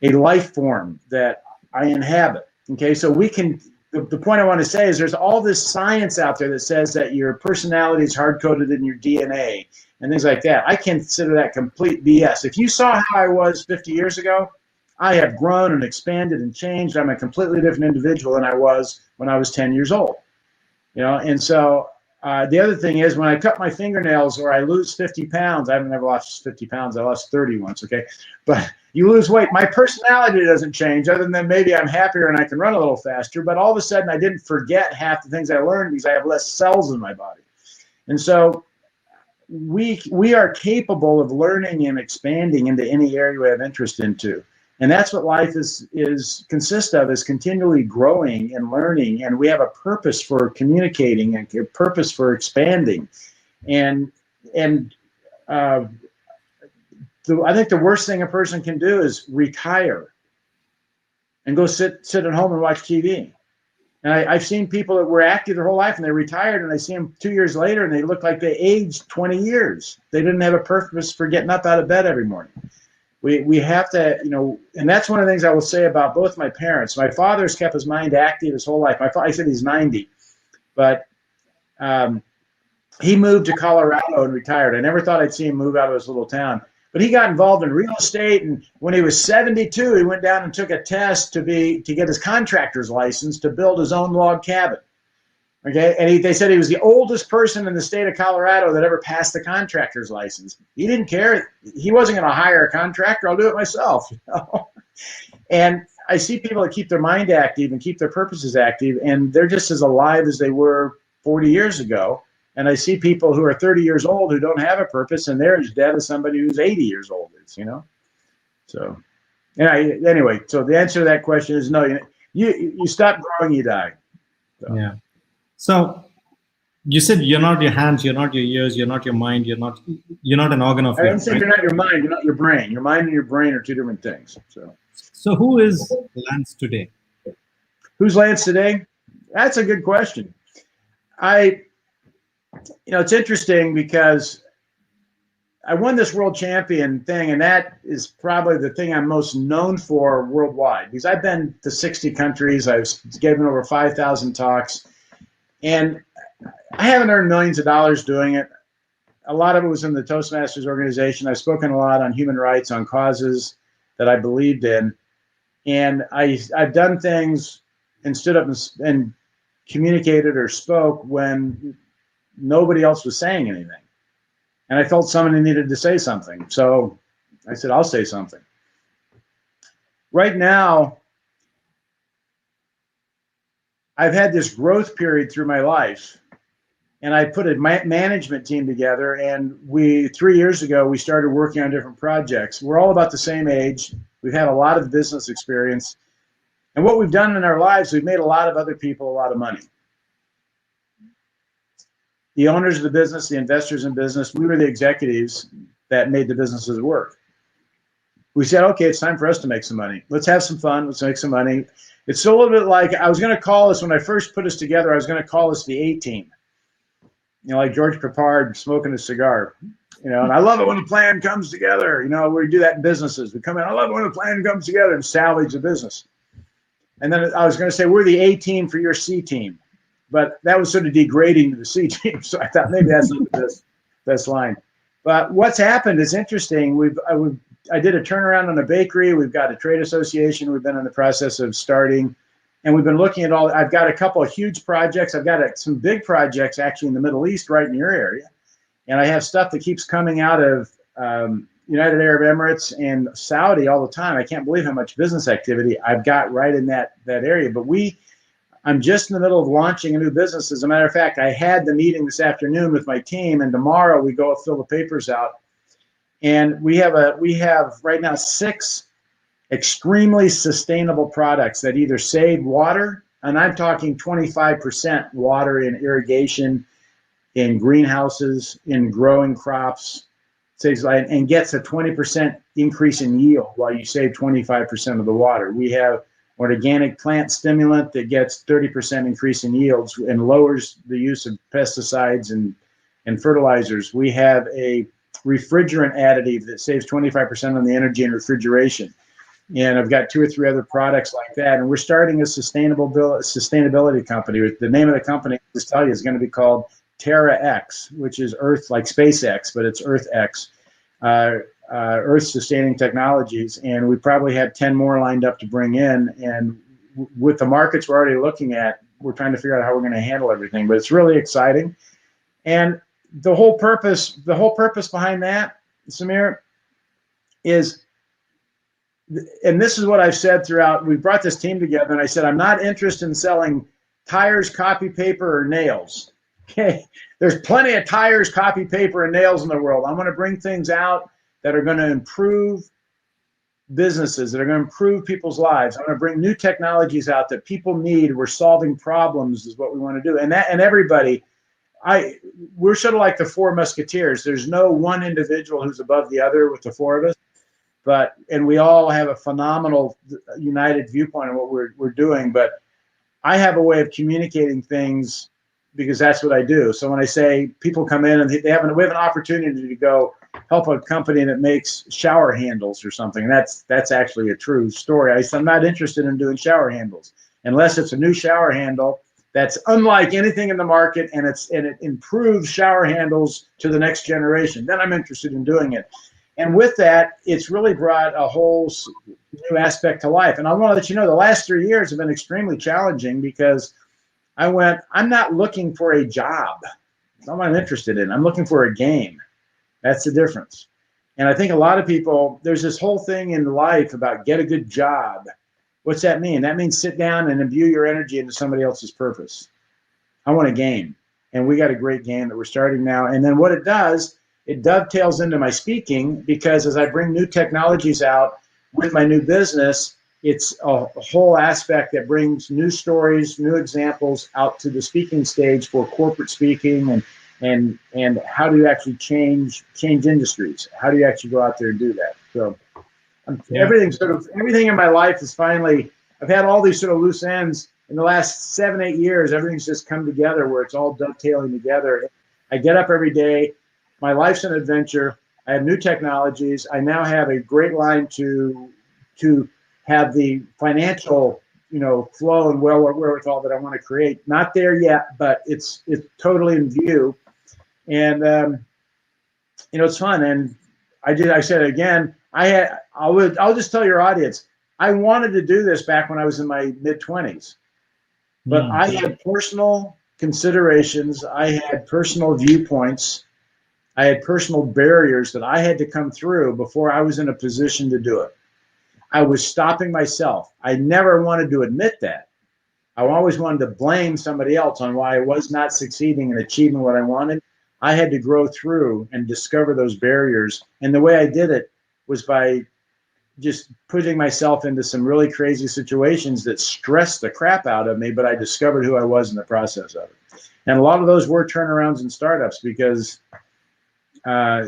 life form that I inhabit. Okay, so we can. The point I want to say is, there's all this science out there that says that your personality is hard-coded in your DNA and things like that. I consider that complete BS. If you saw how I was 50 years ago, I have grown and expanded and changed. I'm a completely different individual than I was when I was 10 years old. And so the other thing is, when I cut my fingernails or I lose 50 pounds, I've never lost 50 pounds. I lost 30 once, okay? But you lose weight. My personality doesn't change, other than maybe I'm happier and I can run a little faster. But all of a sudden, I didn't forget half the things I learned because I have less cells in my body. And so we are capable of learning and expanding into any area we have interest into. And that's what life consists of, is continually growing and learning. And we have a purpose for communicating and a purpose for expanding. And I think the worst thing a person can do is retire and go sit at home and watch TV. And I've seen people that were active their whole life and they retired, and I see them 2 years later and they look like they aged 20 years. They didn't have a purpose for getting up out of bed every morning. We have to, and that's one of the things I will say about both my parents. My father's kept his mind active his whole life. I said he's 90, but he moved to Colorado and retired. I never thought I'd see him move out of his little town. But he got involved in real estate, and when he was 72, he went down and took a test to get his contractor's license to build his own log cabin. Okay, and they said he was the oldest person in the state of Colorado that ever passed the contractor's license. He didn't care. He wasn't going to hire a contractor. I'll do it myself. And I see people that keep their mind active and keep their purposes active, and they're just as alive as they were 40 years ago. And I see people who are 30 years old who don't have a purpose, and they're as dead as somebody who's 80 years old is, So, anyway, so the answer to that question is no. You stop growing, you die. So. Yeah. So you said you're not your hands, you're not your ears, you're not your mind, you're not an organ of. I didn't say you're not your mind, you're not your brain. Your mind and your brain are two different things. So who is Lance today? Who's Lance today? That's a good question. It's interesting because I won this world champion thing, and that is probably the thing I'm most known for worldwide, because I've been to 60 countries. I've given over 5,000 talks, and I haven't earned millions of dollars doing it. A lot of it was in the Toastmasters organization. I've spoken a lot on human rights, on causes that I believed in, and I've done things and stood up and communicated or spoke when nobody else was saying anything. And I felt someone needed to say something. So I said, I'll say something. Right now, I've had this growth period through my life, and I put a management team together, and 3 years ago, we started working on different projects. We're all about the same age. We've had a lot of business experience. And what we've done in our lives, we've made a lot of other people a lot of money. The owners of the business, the investors in business, we were the executives that made the businesses work. We said, okay, it's time for us to make some money. Let's have some fun. Let's make some money. It's a little bit like, I was going to call us, when I first put us together, I was going to call us the A-Team. You know, like George Papard smoking a cigar. You know, and I love it when a plan comes together. You know, we do that in businesses. We come in, I love it when a plan comes together and salvage the business. And then I was going to say, we're the A-Team for your C-Team. But that was sort of degrading to the C-Team. So I thought maybe that's not the best line. But what's happened is interesting. I did a turnaround on a bakery. We've got a trade association we've been in the process of starting. And we've been looking at all, I've got a couple of huge projects. I've got some big projects actually in the Middle East, right in your area. And I have stuff that keeps coming out of United Arab Emirates and Saudi all the time. I can't believe how much business activity I've got right in that area. But I'm just in the middle of launching a new business. As a matter of fact, I had the meeting this afternoon with my team, and tomorrow we go fill the papers out. And we have right now 6 extremely sustainable products that either save water, and I'm talking 25% water in irrigation, in greenhouses, in growing crops, and gets a 20% increase in yield while you save 25% of the water. We have an organic plant stimulant that gets 30% increase in yields and lowers the use of pesticides and fertilizers. We have a refrigerant additive that saves 25% on the energy and refrigeration. And I've got 2 or 3 other products like that. And we're starting a sustainability company. The name of the company, I'll just tell you, is going to be called Terra X, which is Earth, like SpaceX, but it's Earth X, Earth Sustaining Technologies. And we probably have 10 more lined up to bring in. And with the markets we're already looking at, we're trying to figure out how we're going to handle everything. But it's really exciting. And the whole purpose behind that, Samir, is, and this is what I've said throughout, we brought this team together, and I said, I'm not interested in selling tires, copy paper, or nails. Okay, there's plenty of tires, copy paper, and nails in the world. I'm going to bring things out that are going to improve businesses, that are going to improve people's lives. I'm going to bring new technologies out that people need. We're solving problems is what we want to do. And everybody, we're sort of like the 4 Musketeers. There's no one individual who's above the other with the 4 of us. And we all have a phenomenal united viewpoint on what we're doing. But I have a way of communicating things because that's what I do. So when I say people come in and we have an opportunity to go help a company that makes shower handles or something, and that's actually a true story. I'm not interested in doing shower handles unless it's a new shower handle that's unlike anything in the market, and it improves shower handles to the next generation. Then I'm interested in doing it. And with that, it's really brought a whole new aspect to life. And I want to let you know the last 3 years have been extremely challenging because I'm not looking for a job. That's not what I'm interested in. I'm looking for a game. That's the difference. And I think a lot of people, there's this whole thing in life about get a good job. What's that mean? That means sit down and imbue your energy into somebody else's purpose. I want a game. And we got a great game that we're starting now. And then what it does, it dovetails into my speaking, because as I bring new technologies out with my new business, it's a whole aspect that brings new stories, new examples out to the speaking stage for corporate speaking, and how do you actually change industries? How do you actually go out there and do that? So everything in my life is finally, I've had all these sort of loose ends in the last 7-8 years. Everything's just come together where it's all dovetailing together. I get up every day. My life's an adventure. I have new technologies. I now have a great line to have the financial, flow and wherewithal that I want to create. Not there yet, but it's totally in view. And it's fun. And I said again, I'll just tell your audience, I wanted to do this back when I was in my mid-20s, but I had personal considerations. I had personal viewpoints. I had personal barriers that I had to come through before I was in a position to do it. I was stopping myself. I never wanted to admit that. I always wanted to blame somebody else on why I was not succeeding and achieving what I wanted. I had to grow through and discover those barriers. And the way I did it was by just putting myself into some really crazy situations that stressed the crap out of me, but I discovered who I was in the process of it. And a lot of those were turnarounds in startups because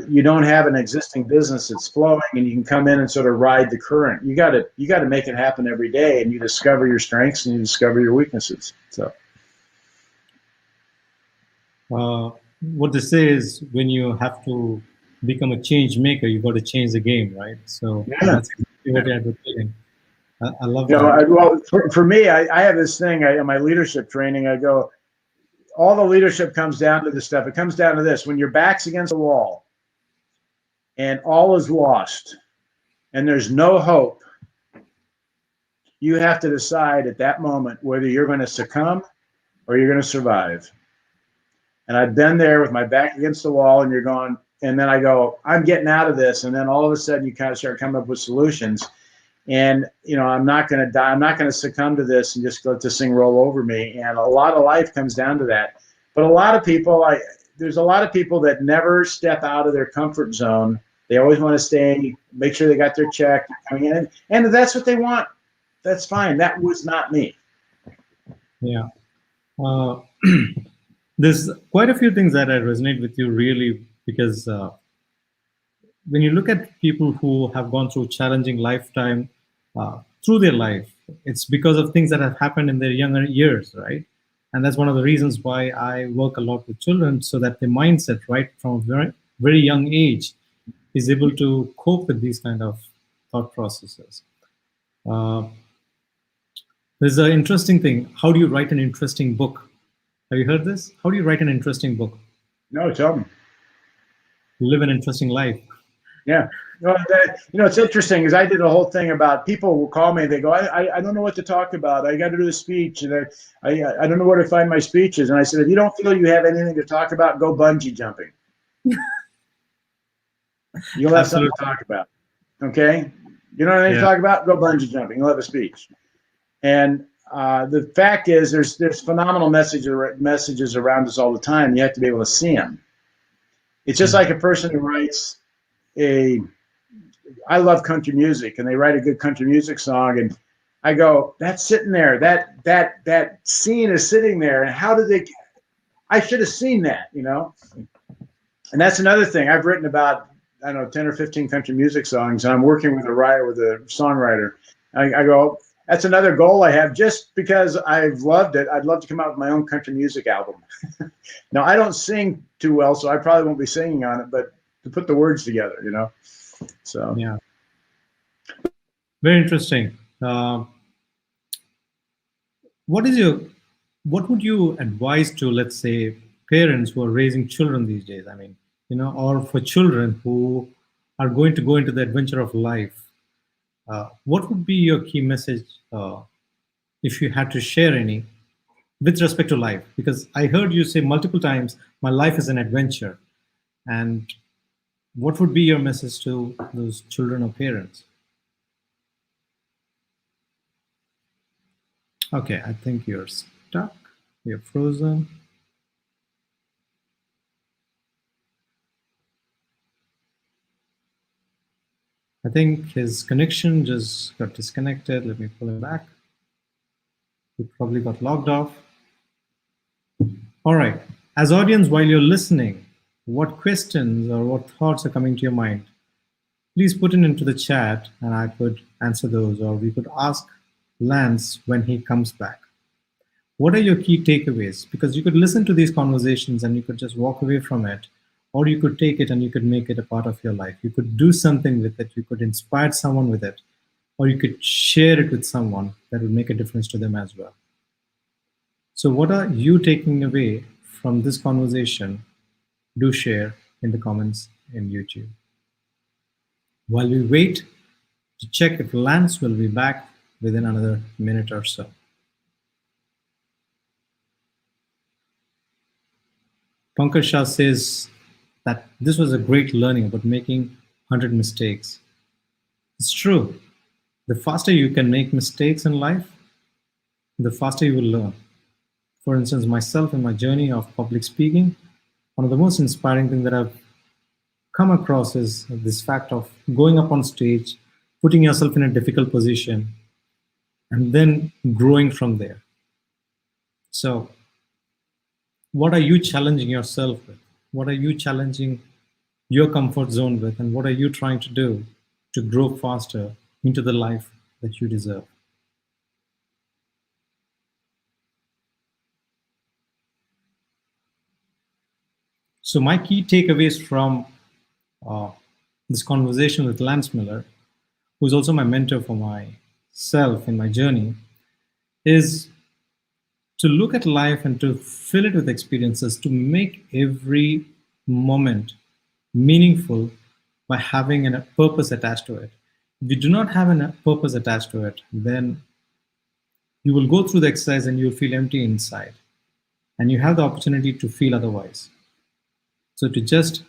you don't have an existing business that's flowing and you can come in and sort of ride the current. You got to make it happen every day, and you discover your strengths and you discover your weaknesses. So what they say is when you have to become a change maker, you got to change the game, right? So yeah. that's exactly what you're advocating. I love You know, that. well, for me, I have this thing in my leadership training. I go, all the leadership comes down to this stuff. It comes down to this: when your back's against the wall and all is lost and there's no hope, you have to decide at that moment whether you're going to succumb or you're going to survive. And I've been there with my back against the wall, and you're going, and then I go, I'm getting out of this. And then all of a sudden you kind of start coming up with solutions. And, you know, I'm not going to die. I'm not going to succumb to this and just let this thing roll over me. And a lot of life comes down to that. But a lot of people, there's a lot of people that never step out of their comfort zone. They always want to stay, make sure they got their check coming in. And if that's what they want, that's fine. That was not me. Yeah. There's quite a few things that I resonate with you really because when you look at people who have gone through challenging lifetime through their life, it's because of things that have happened in their younger years, right? And that's one of the reasons why I work a lot with children, so that their mindset, right, from a very, very young age, is able to cope with these kind of thought processes. Uh, there's an interesting thing. How do you write an interesting book? Have you heard this? How do you write an interesting book? No, tell me. Live an interesting life. Yeah. No, it's interesting because I did a whole thing about people will call me. They go, I don't know what to talk about. I got to do a speech, and I don't know where to find my speeches. And I said, if you don't feel you have anything to talk about, go bungee jumping. You'll have something to talk about. Okay. You don't have anything to talk about? Go bungee jumping. You'll have a speech. And the fact is, there's phenomenal messages around us all the time. You have to be able to see them. It's just like a person who writes I love country music, and they write a good country music song, and I go, that's sitting there. That scene is sitting there, and how did I should have seen that, you know? And that's another thing. I've written about, I don't know, 10 or 15 country music songs, and I'm working with a songwriter. I go, that's another goal I have, just because I've loved it. I'd love to come out with my own country music album. Now, I don't sing too well, so I probably won't be singing on it, but to put the words together, you know? So yeah, very interesting. What would you advise to, let's say, parents who are raising children these days? I mean, or for children who are going to go into the adventure of life. What would be your key message if you had to share any with respect to life? Because I heard you say multiple times, my life is an adventure. And what would be your message to those children or parents? Okay, I think you're stuck. You're frozen. I think his connection just got disconnected. Let me pull him back. He probably got logged off. All right. As audience, while you're listening, what questions or what thoughts are coming to your mind? Please put it into the chat and I could answer those, or we could ask Lance when he comes back. What are your key takeaways? Because you could listen to these conversations and you could just walk away from it, or you could take it and you could make it a part of your life. You could do something with it. You could inspire someone with it, or you could share it with someone that would make a difference to them as well. So what are you taking away from this conversation? Do share in the comments in YouTube. While we wait to check if Lance will be back within another minute or so. Pankaj Shah says, that this was a great learning about making 100 mistakes. It's true. The faster you can make mistakes in life, the faster you will learn. For instance, myself in my journey of public speaking, one of the most inspiring things that I've come across is this fact of going up on stage, putting yourself in a difficult position, and then growing from there. So, what are you challenging yourself with? What are you challenging your comfort zone with? And what are you trying to do to grow faster into the life that you deserve? So, my key takeaways from uh, this conversation with Lance Miller, who's also my mentor for myself in my journey, is to look at life and to fill it with experiences, to make every moment meaningful by having a purpose attached to it. If you do not have a purpose attached to it, then you will go through the exercise and you'll feel empty inside. And you have the opportunity to feel otherwise. So to just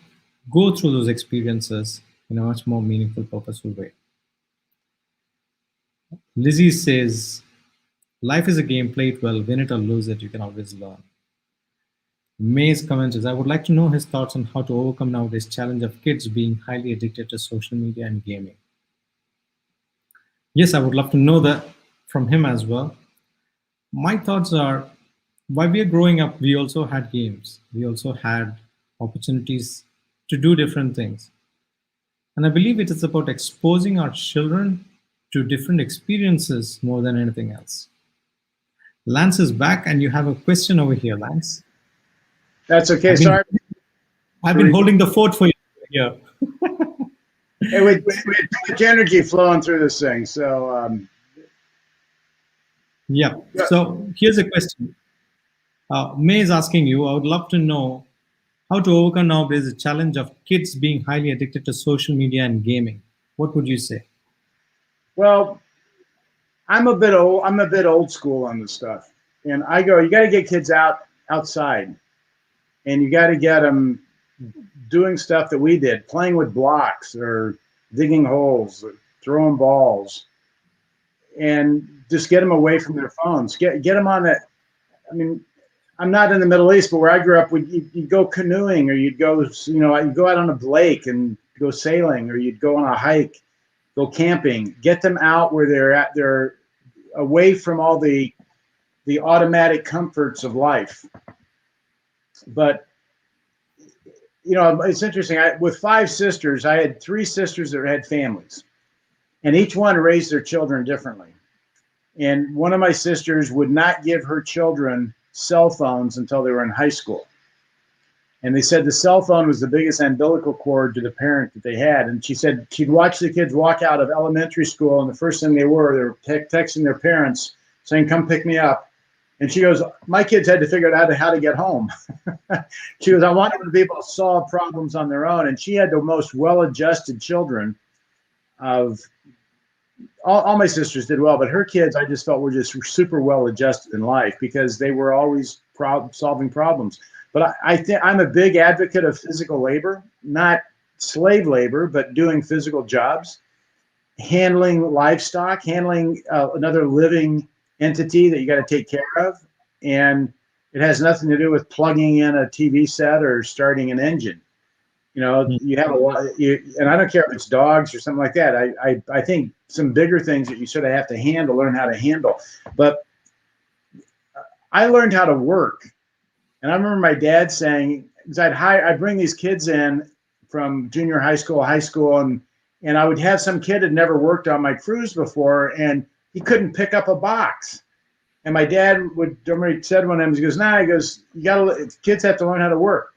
go through those experiences in a much more meaningful, purposeful way. Lizzie says, life is a game, play it well, win it or lose it, you can always learn. May's comment is, I would like to know his thoughts on how to overcome nowadays challenge of kids being highly addicted to social media and gaming. Yes, I would love to know that from him as well. My thoughts are, while we are growing up, we also had games. We also had opportunities to do different things. And I believe it is about exposing our children to different experiences more than anything else. Lance is back, and you have a question over here, Lance. That's okay. Sorry. I've been holding the fort for you here. Hey, we had too much energy flowing through this thing. So, Yeah. So here's a question. May is asking you, I would love to know how to overcome nowadays the challenge of kids being highly addicted to social media and gaming. What would you say? well, I'm a bit old. I'm a bit old school on this stuff, and I go, you got to get kids outside, and you got to get them doing stuff that we did, playing with blocks or digging holes, or throwing balls, and just get them away from their phones. Get them on that. I mean, I'm not in the Middle East, but where I grew up, you'd go canoeing, or you'd go, you'd go out on a lake and go sailing, or you'd go on a hike, go camping. Get them out where they're at. They're away from all the automatic comforts of life. But it's interesting. With 5 sisters, I had 3 sisters that had families, and each one raised their children differently. And one of my sisters would not give her children cell phones until they were in high school. And they said the cell phone was the biggest umbilical cord to the parent that they had. And she said she'd watch the kids walk out of elementary school, and the first thing they were texting their parents saying, come pick me up. And she goes, my kids had to figure out how to get home. She goes, I want them to be able to solve problems on their own. And she had the most well-adjusted children of all my sisters did well, but her kids, I just felt, were just super well-adjusted in life because they were always solving problems. But I think I'm a big advocate of physical labor, not slave labor, but doing physical jobs, handling livestock, handling another living entity that you got to take care of. And it has nothing to do with plugging in a TV set or starting an engine. You have a lot, and I don't care if it's dogs or something like that. I think some bigger things that you sort of have to learn how to handle. But I learned how to work. And I remember my dad saying, because I'd bring these kids in from junior high school, and I would have some kid that never worked on my cruise before, and he couldn't pick up a box. And my dad said one of them, he goes, kids have to learn how to work.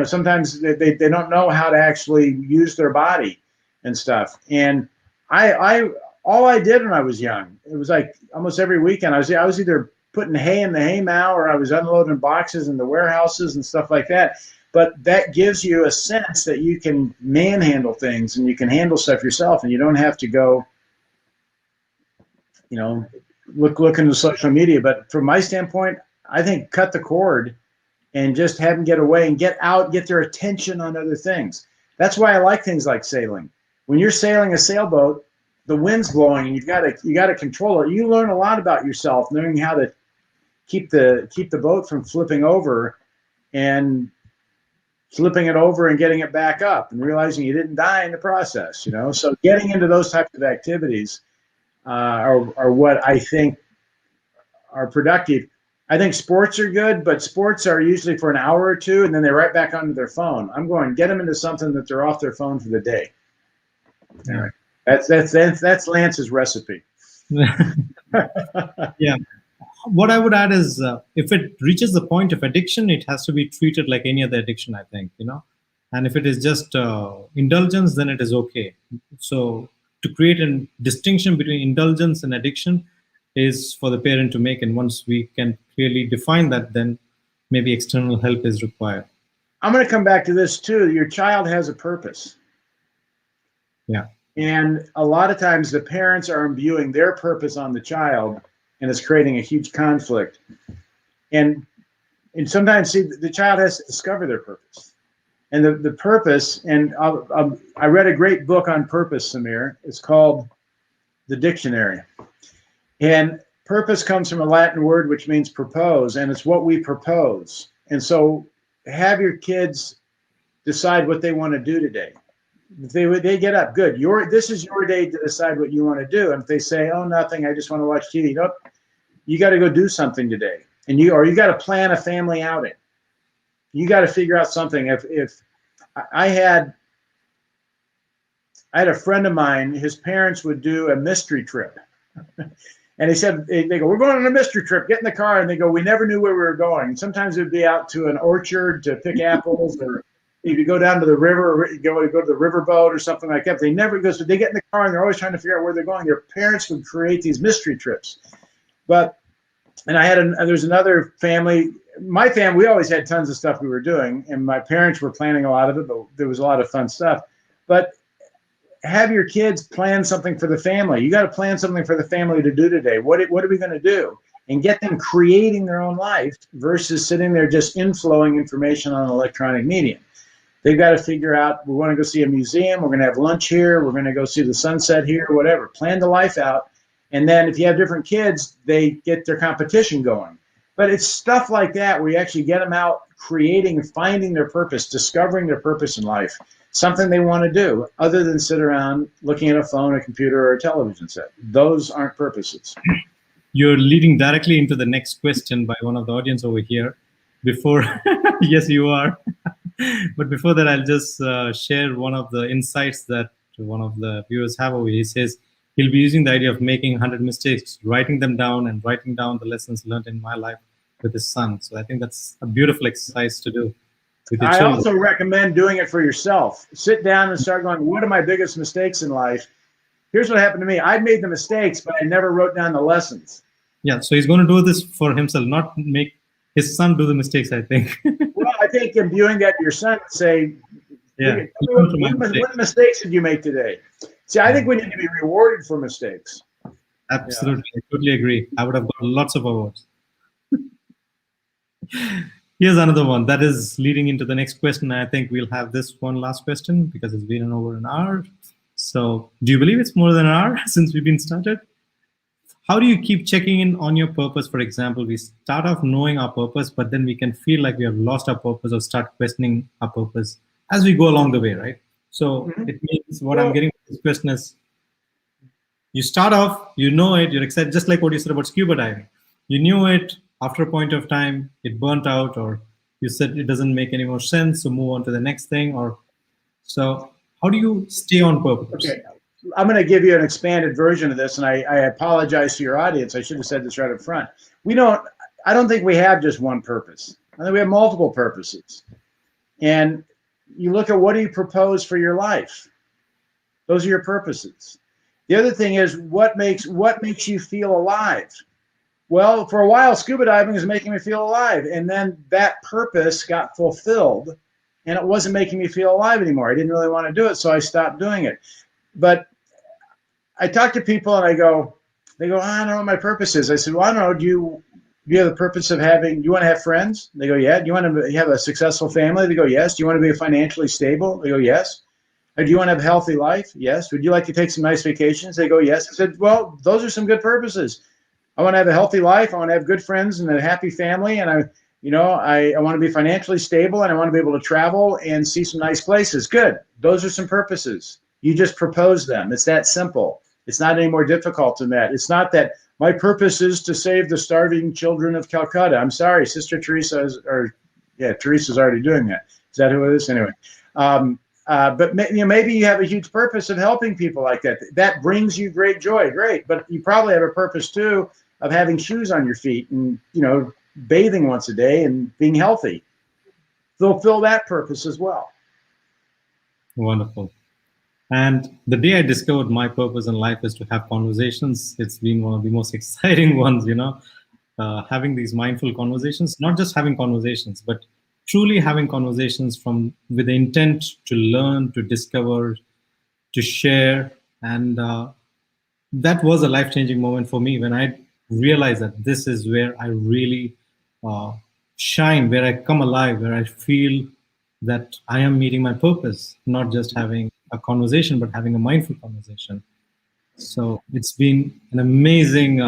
Sometimes they don't know how to actually use their body and stuff. And all I did when I was young, it was like almost every weekend, I was either putting hay in the hay mow, or I was unloading boxes in the warehouses and stuff like that. But that gives you a sense that you can manhandle things and you can handle stuff yourself, and you don't have to go, look into social media. But from my standpoint, I think cut the cord and just have them get away and get out, get their attention on other things. That's why I like things like sailing. When you're sailing a sailboat, the wind's blowing and you got to control it. You learn a lot about yourself, learning how to keep the boat from flipping over and flipping it over and getting it back up and realizing you didn't die in the process, you know? So getting into those types of activities are what I think are productive. I think sports are good, but sports are usually for an hour or two, and then they're right back onto their phone. I'm going, get them into something that they're off their phone for the day. Yeah. That's Lance's recipe. Yeah. What I would add is, if it reaches the point of addiction, it has to be treated like any other addiction, I think, you know. And if it is just indulgence, then it is okay. So to create a distinction between indulgence and addiction is for the parent to make. And once we can clearly define that, then maybe external help is required. I'm going to come back to this too. Your child has a purpose. Yeah. And a lot of times the parents are imbuing their purpose on the child, and it's creating a huge conflict. And sometimes, see, the child has to discover their purpose. And the purpose, and I read a great book on purpose, Samir. It's called The Dictionary. And purpose comes from a Latin word which means propose, and it's what we propose. And so have your kids decide what they want to do today. If they get up, good. This is your day to decide what you want to do. And if they say, oh, nothing, I just want to watch TV. Nope, you got to go do something today. And you got to plan a family outing. You got to figure out something. If I had a friend of mine, his parents would do a mystery trip. And he said, they go, we're going on a mystery trip, get in the car. And they go, we never knew where we were going. Sometimes it would be out to an orchard to pick apples, or if you go down to the river, or you go to the riverboat or something like that. They never go, so they get in the car and they're always trying to figure out where they're going. Their parents would create these mystery trips. And there's another family, my family, we always had tons of stuff we were doing, and my parents were planning a lot of it, but there was a lot of fun stuff. But have your kids plan something for the family. You got to plan something for the family to do today. What are we going to do? And get them creating their own life versus sitting there just inflowing information on an electronic medium. They've got to figure out, we want to go see a museum, we're going to have lunch here, we're going to go see the sunset here, whatever. Plan the life out. And then if you have different kids, they get their competition going. But it's stuff like that where you actually get them out creating, finding their purpose, discovering their purpose in life, something they want to do other than sit around looking at a phone, a computer, or a television set. Those aren't purposes. You're leading directly into the next question by one of the audience over here. Before, yes, you are. But before that, I'll just share one of the insights that one of the viewers have over here. He says he'll be using the idea of making 100 mistakes, writing them down, and writing down the lessons learned in my life with his son. So I think that's a beautiful exercise to do with your I children. also recommend doing it for yourself. Sit down and start going, what are my biggest mistakes in life? Here's what happened to me. I made the mistakes, but I never wrote down the lessons. Yeah, so he's going to do this for himself, not make his son do the mistakes, I think. Well, I think imbuing that to your son, say, Yeah. what mistakes did you make today? See, I think we need to be rewarded for mistakes. Absolutely. Yeah. I totally agree. I would have got lots of awards. Here's another one that is leading into the next question. I think we'll have this one last question because it's been over an hour. So do you believe it's more than an hour since we've been started? How do you keep checking in on your purpose? For example, we start off knowing our purpose, but then we can feel like we have lost our purpose or start questioning our purpose as we go along the way, right? So it means what I'm getting from this question is, you start off, you know it, you're excited, just like what you said about scuba diving. You knew it, after a point of time, it burnt out, or you said it doesn't make any more sense, so move on to the next thing. Or so how do you stay on purpose? Okay. I'm going to give you an expanded version of this, and I apologize to your audience. I should have said this right up front. I don't think we have just one purpose. I think we have multiple purposes. And you look at, what do you propose for your life? Those are your purposes. The other thing is, what makes you feel alive? Well, for a while, scuba diving was making me feel alive. And then that purpose got fulfilled, and it wasn't making me feel alive anymore. I didn't really want to do it, so I stopped doing it. But I talk to people and they go, I don't know what my purpose is. I said, well, I don't know. Do you have the purpose of having, you want to have friends? They go, yeah. Do you want to have a successful family? They go, yes. Do you want to be financially stable? They go, yes. Or do you want to have a healthy life? Yes. Would you like to take some nice vacations? They go, yes. I said, well, those are some good purposes. I want to have a healthy life. I want to have good friends and a happy family. And I want to be financially stable, and I want to be able to travel and see some nice places. Good. Those are some purposes. You just propose them. It's that simple. It's not any more difficult than that. It's not that my purpose is to save the starving children of Calcutta. I'm sorry, Sister Teresa Teresa's already doing that. Is that who it is? Anyway. But maybe you have a huge purpose of helping people like that. That brings you great joy. Great. But you probably have a purpose too of having shoes on your feet and, bathing once a day and being healthy. Fulfill that purpose as well. Wonderful. And the day I discovered my purpose in life is to have conversations, it's been one of the most exciting ones, having these mindful conversations, not just having conversations, but truly having conversations with the intent to learn, to discover, to share. And that was a life-changing moment for me when I realized that this is where I really shine, where I come alive, where I feel that I am meeting my purpose, not just having a conversation, but having a mindful conversation. So it's been an amazing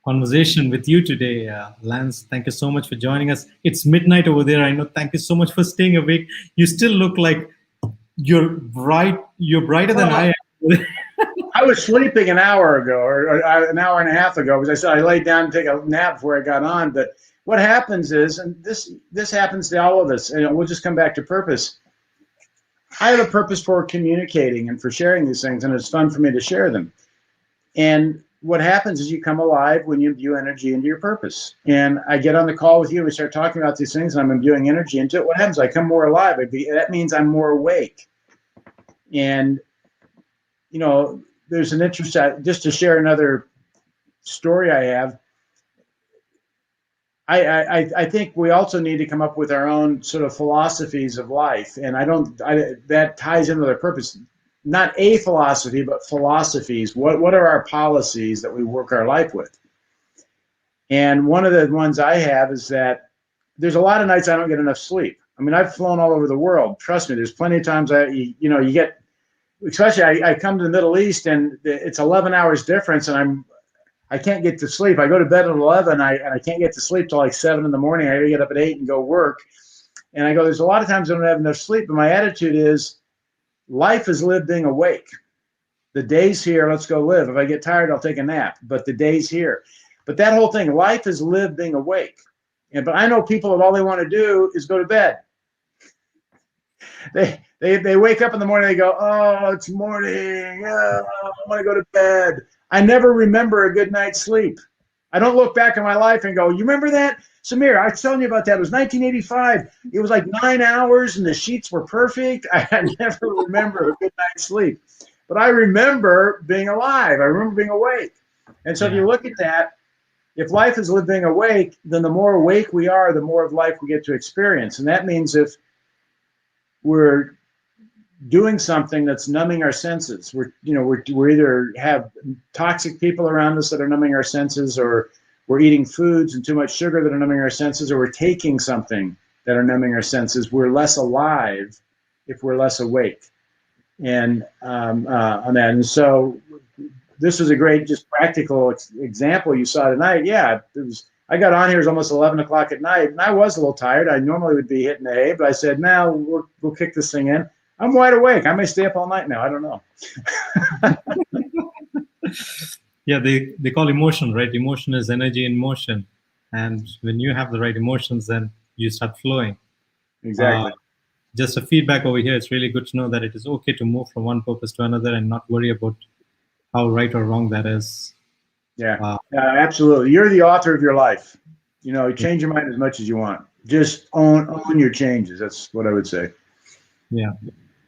conversation with you today, Lance. Thank you so much for joining us. It's midnight over there. I know. Thank you so much for staying awake. You still look like you're bright. You're brighter than I am. I was sleeping an hour ago, or an hour and a half ago, because I said I laid down to take a nap before I got on. But what happens is, and this happens to all of us, and we'll just come back to purpose. I have a purpose for communicating and for sharing these things, and it's fun for me to share them. And what happens is you come alive when you imbue energy into your purpose. And I get on the call with you, and we start talking about these things, and I'm imbuing energy into it. What happens? I come more alive. That means I'm more awake. And, there's an interest, just to share another story I have. I think we also need to come up with our own sort of philosophies of life. And that ties into their purpose. Not a philosophy, but philosophies. What are our policies that we work our life with? And one of the ones I have is that there's a lot of nights I don't get enough sleep. I mean, I've flown all over the world. Trust me, there's plenty of times you get, especially I come to the Middle East and it's 11 hours difference, and I can't get to sleep. I go to bed at 11 and I can't get to sleep till like 7 in the morning. I got to get up at 8 and go work. And I go, there's a lot of times I don't have enough sleep. But my attitude is, life is lived being awake. The day's here, let's go live. If I get tired, I'll take a nap. But the day's here. But that whole thing, life is lived being awake. But I know people that all they want to do is go to bed. They wake up in the morning, they go, oh, it's morning. Oh, I want to go to bed. I never remember a good night's sleep. I don't look back in my life and go, you remember that? Samir, I was telling you about that. It was 1985. It was like 9 hours and the sheets were perfect. I never remember a good night's sleep. But I remember being alive. I remember being awake. And so if you look at that, if life is lived being awake, then the more awake we are, the more of life we get to experience. And that means if we're doing something that's numbing our senses, we're either have toxic people around us that are numbing our senses, or we're eating foods and too much sugar that are numbing our senses, or we're taking something that are numbing our senses, we're less alive if we're less awake. And on that, and so this was a great, just practical example you saw tonight. Yeah, I got on here, it was almost 11 o'clock at night, and I was a little tired. I normally would be hitting the hay, but I said, now we'll kick this thing in. I'm wide awake. I may stay up all night now. I don't know. Yeah, they call emotion, right? Emotion is energy in motion. And when you have the right emotions, then you start flowing. Exactly. Just a feedback over here. It's really good to know that it is okay to move from one purpose to another and not worry about how right or wrong that is. Yeah, absolutely. You're the author of your life. You change your mind as much as you want. Just own your changes. That's what I would say. Yeah.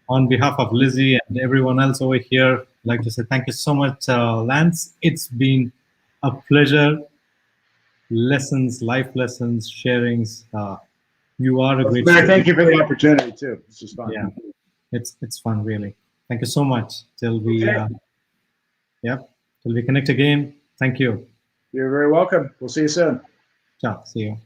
On behalf of Lizzie and everyone else over here, I'd like to say thank you so much, Lance. It's been a pleasure. Lessons, life lessons, sharings. You are a great. Thank you for the opportunity too. This is fun. Yeah, it's fun, really. Thank you so much. Till we, till we connect again. Thank you. You're very welcome. We'll see you soon. Ciao. See you.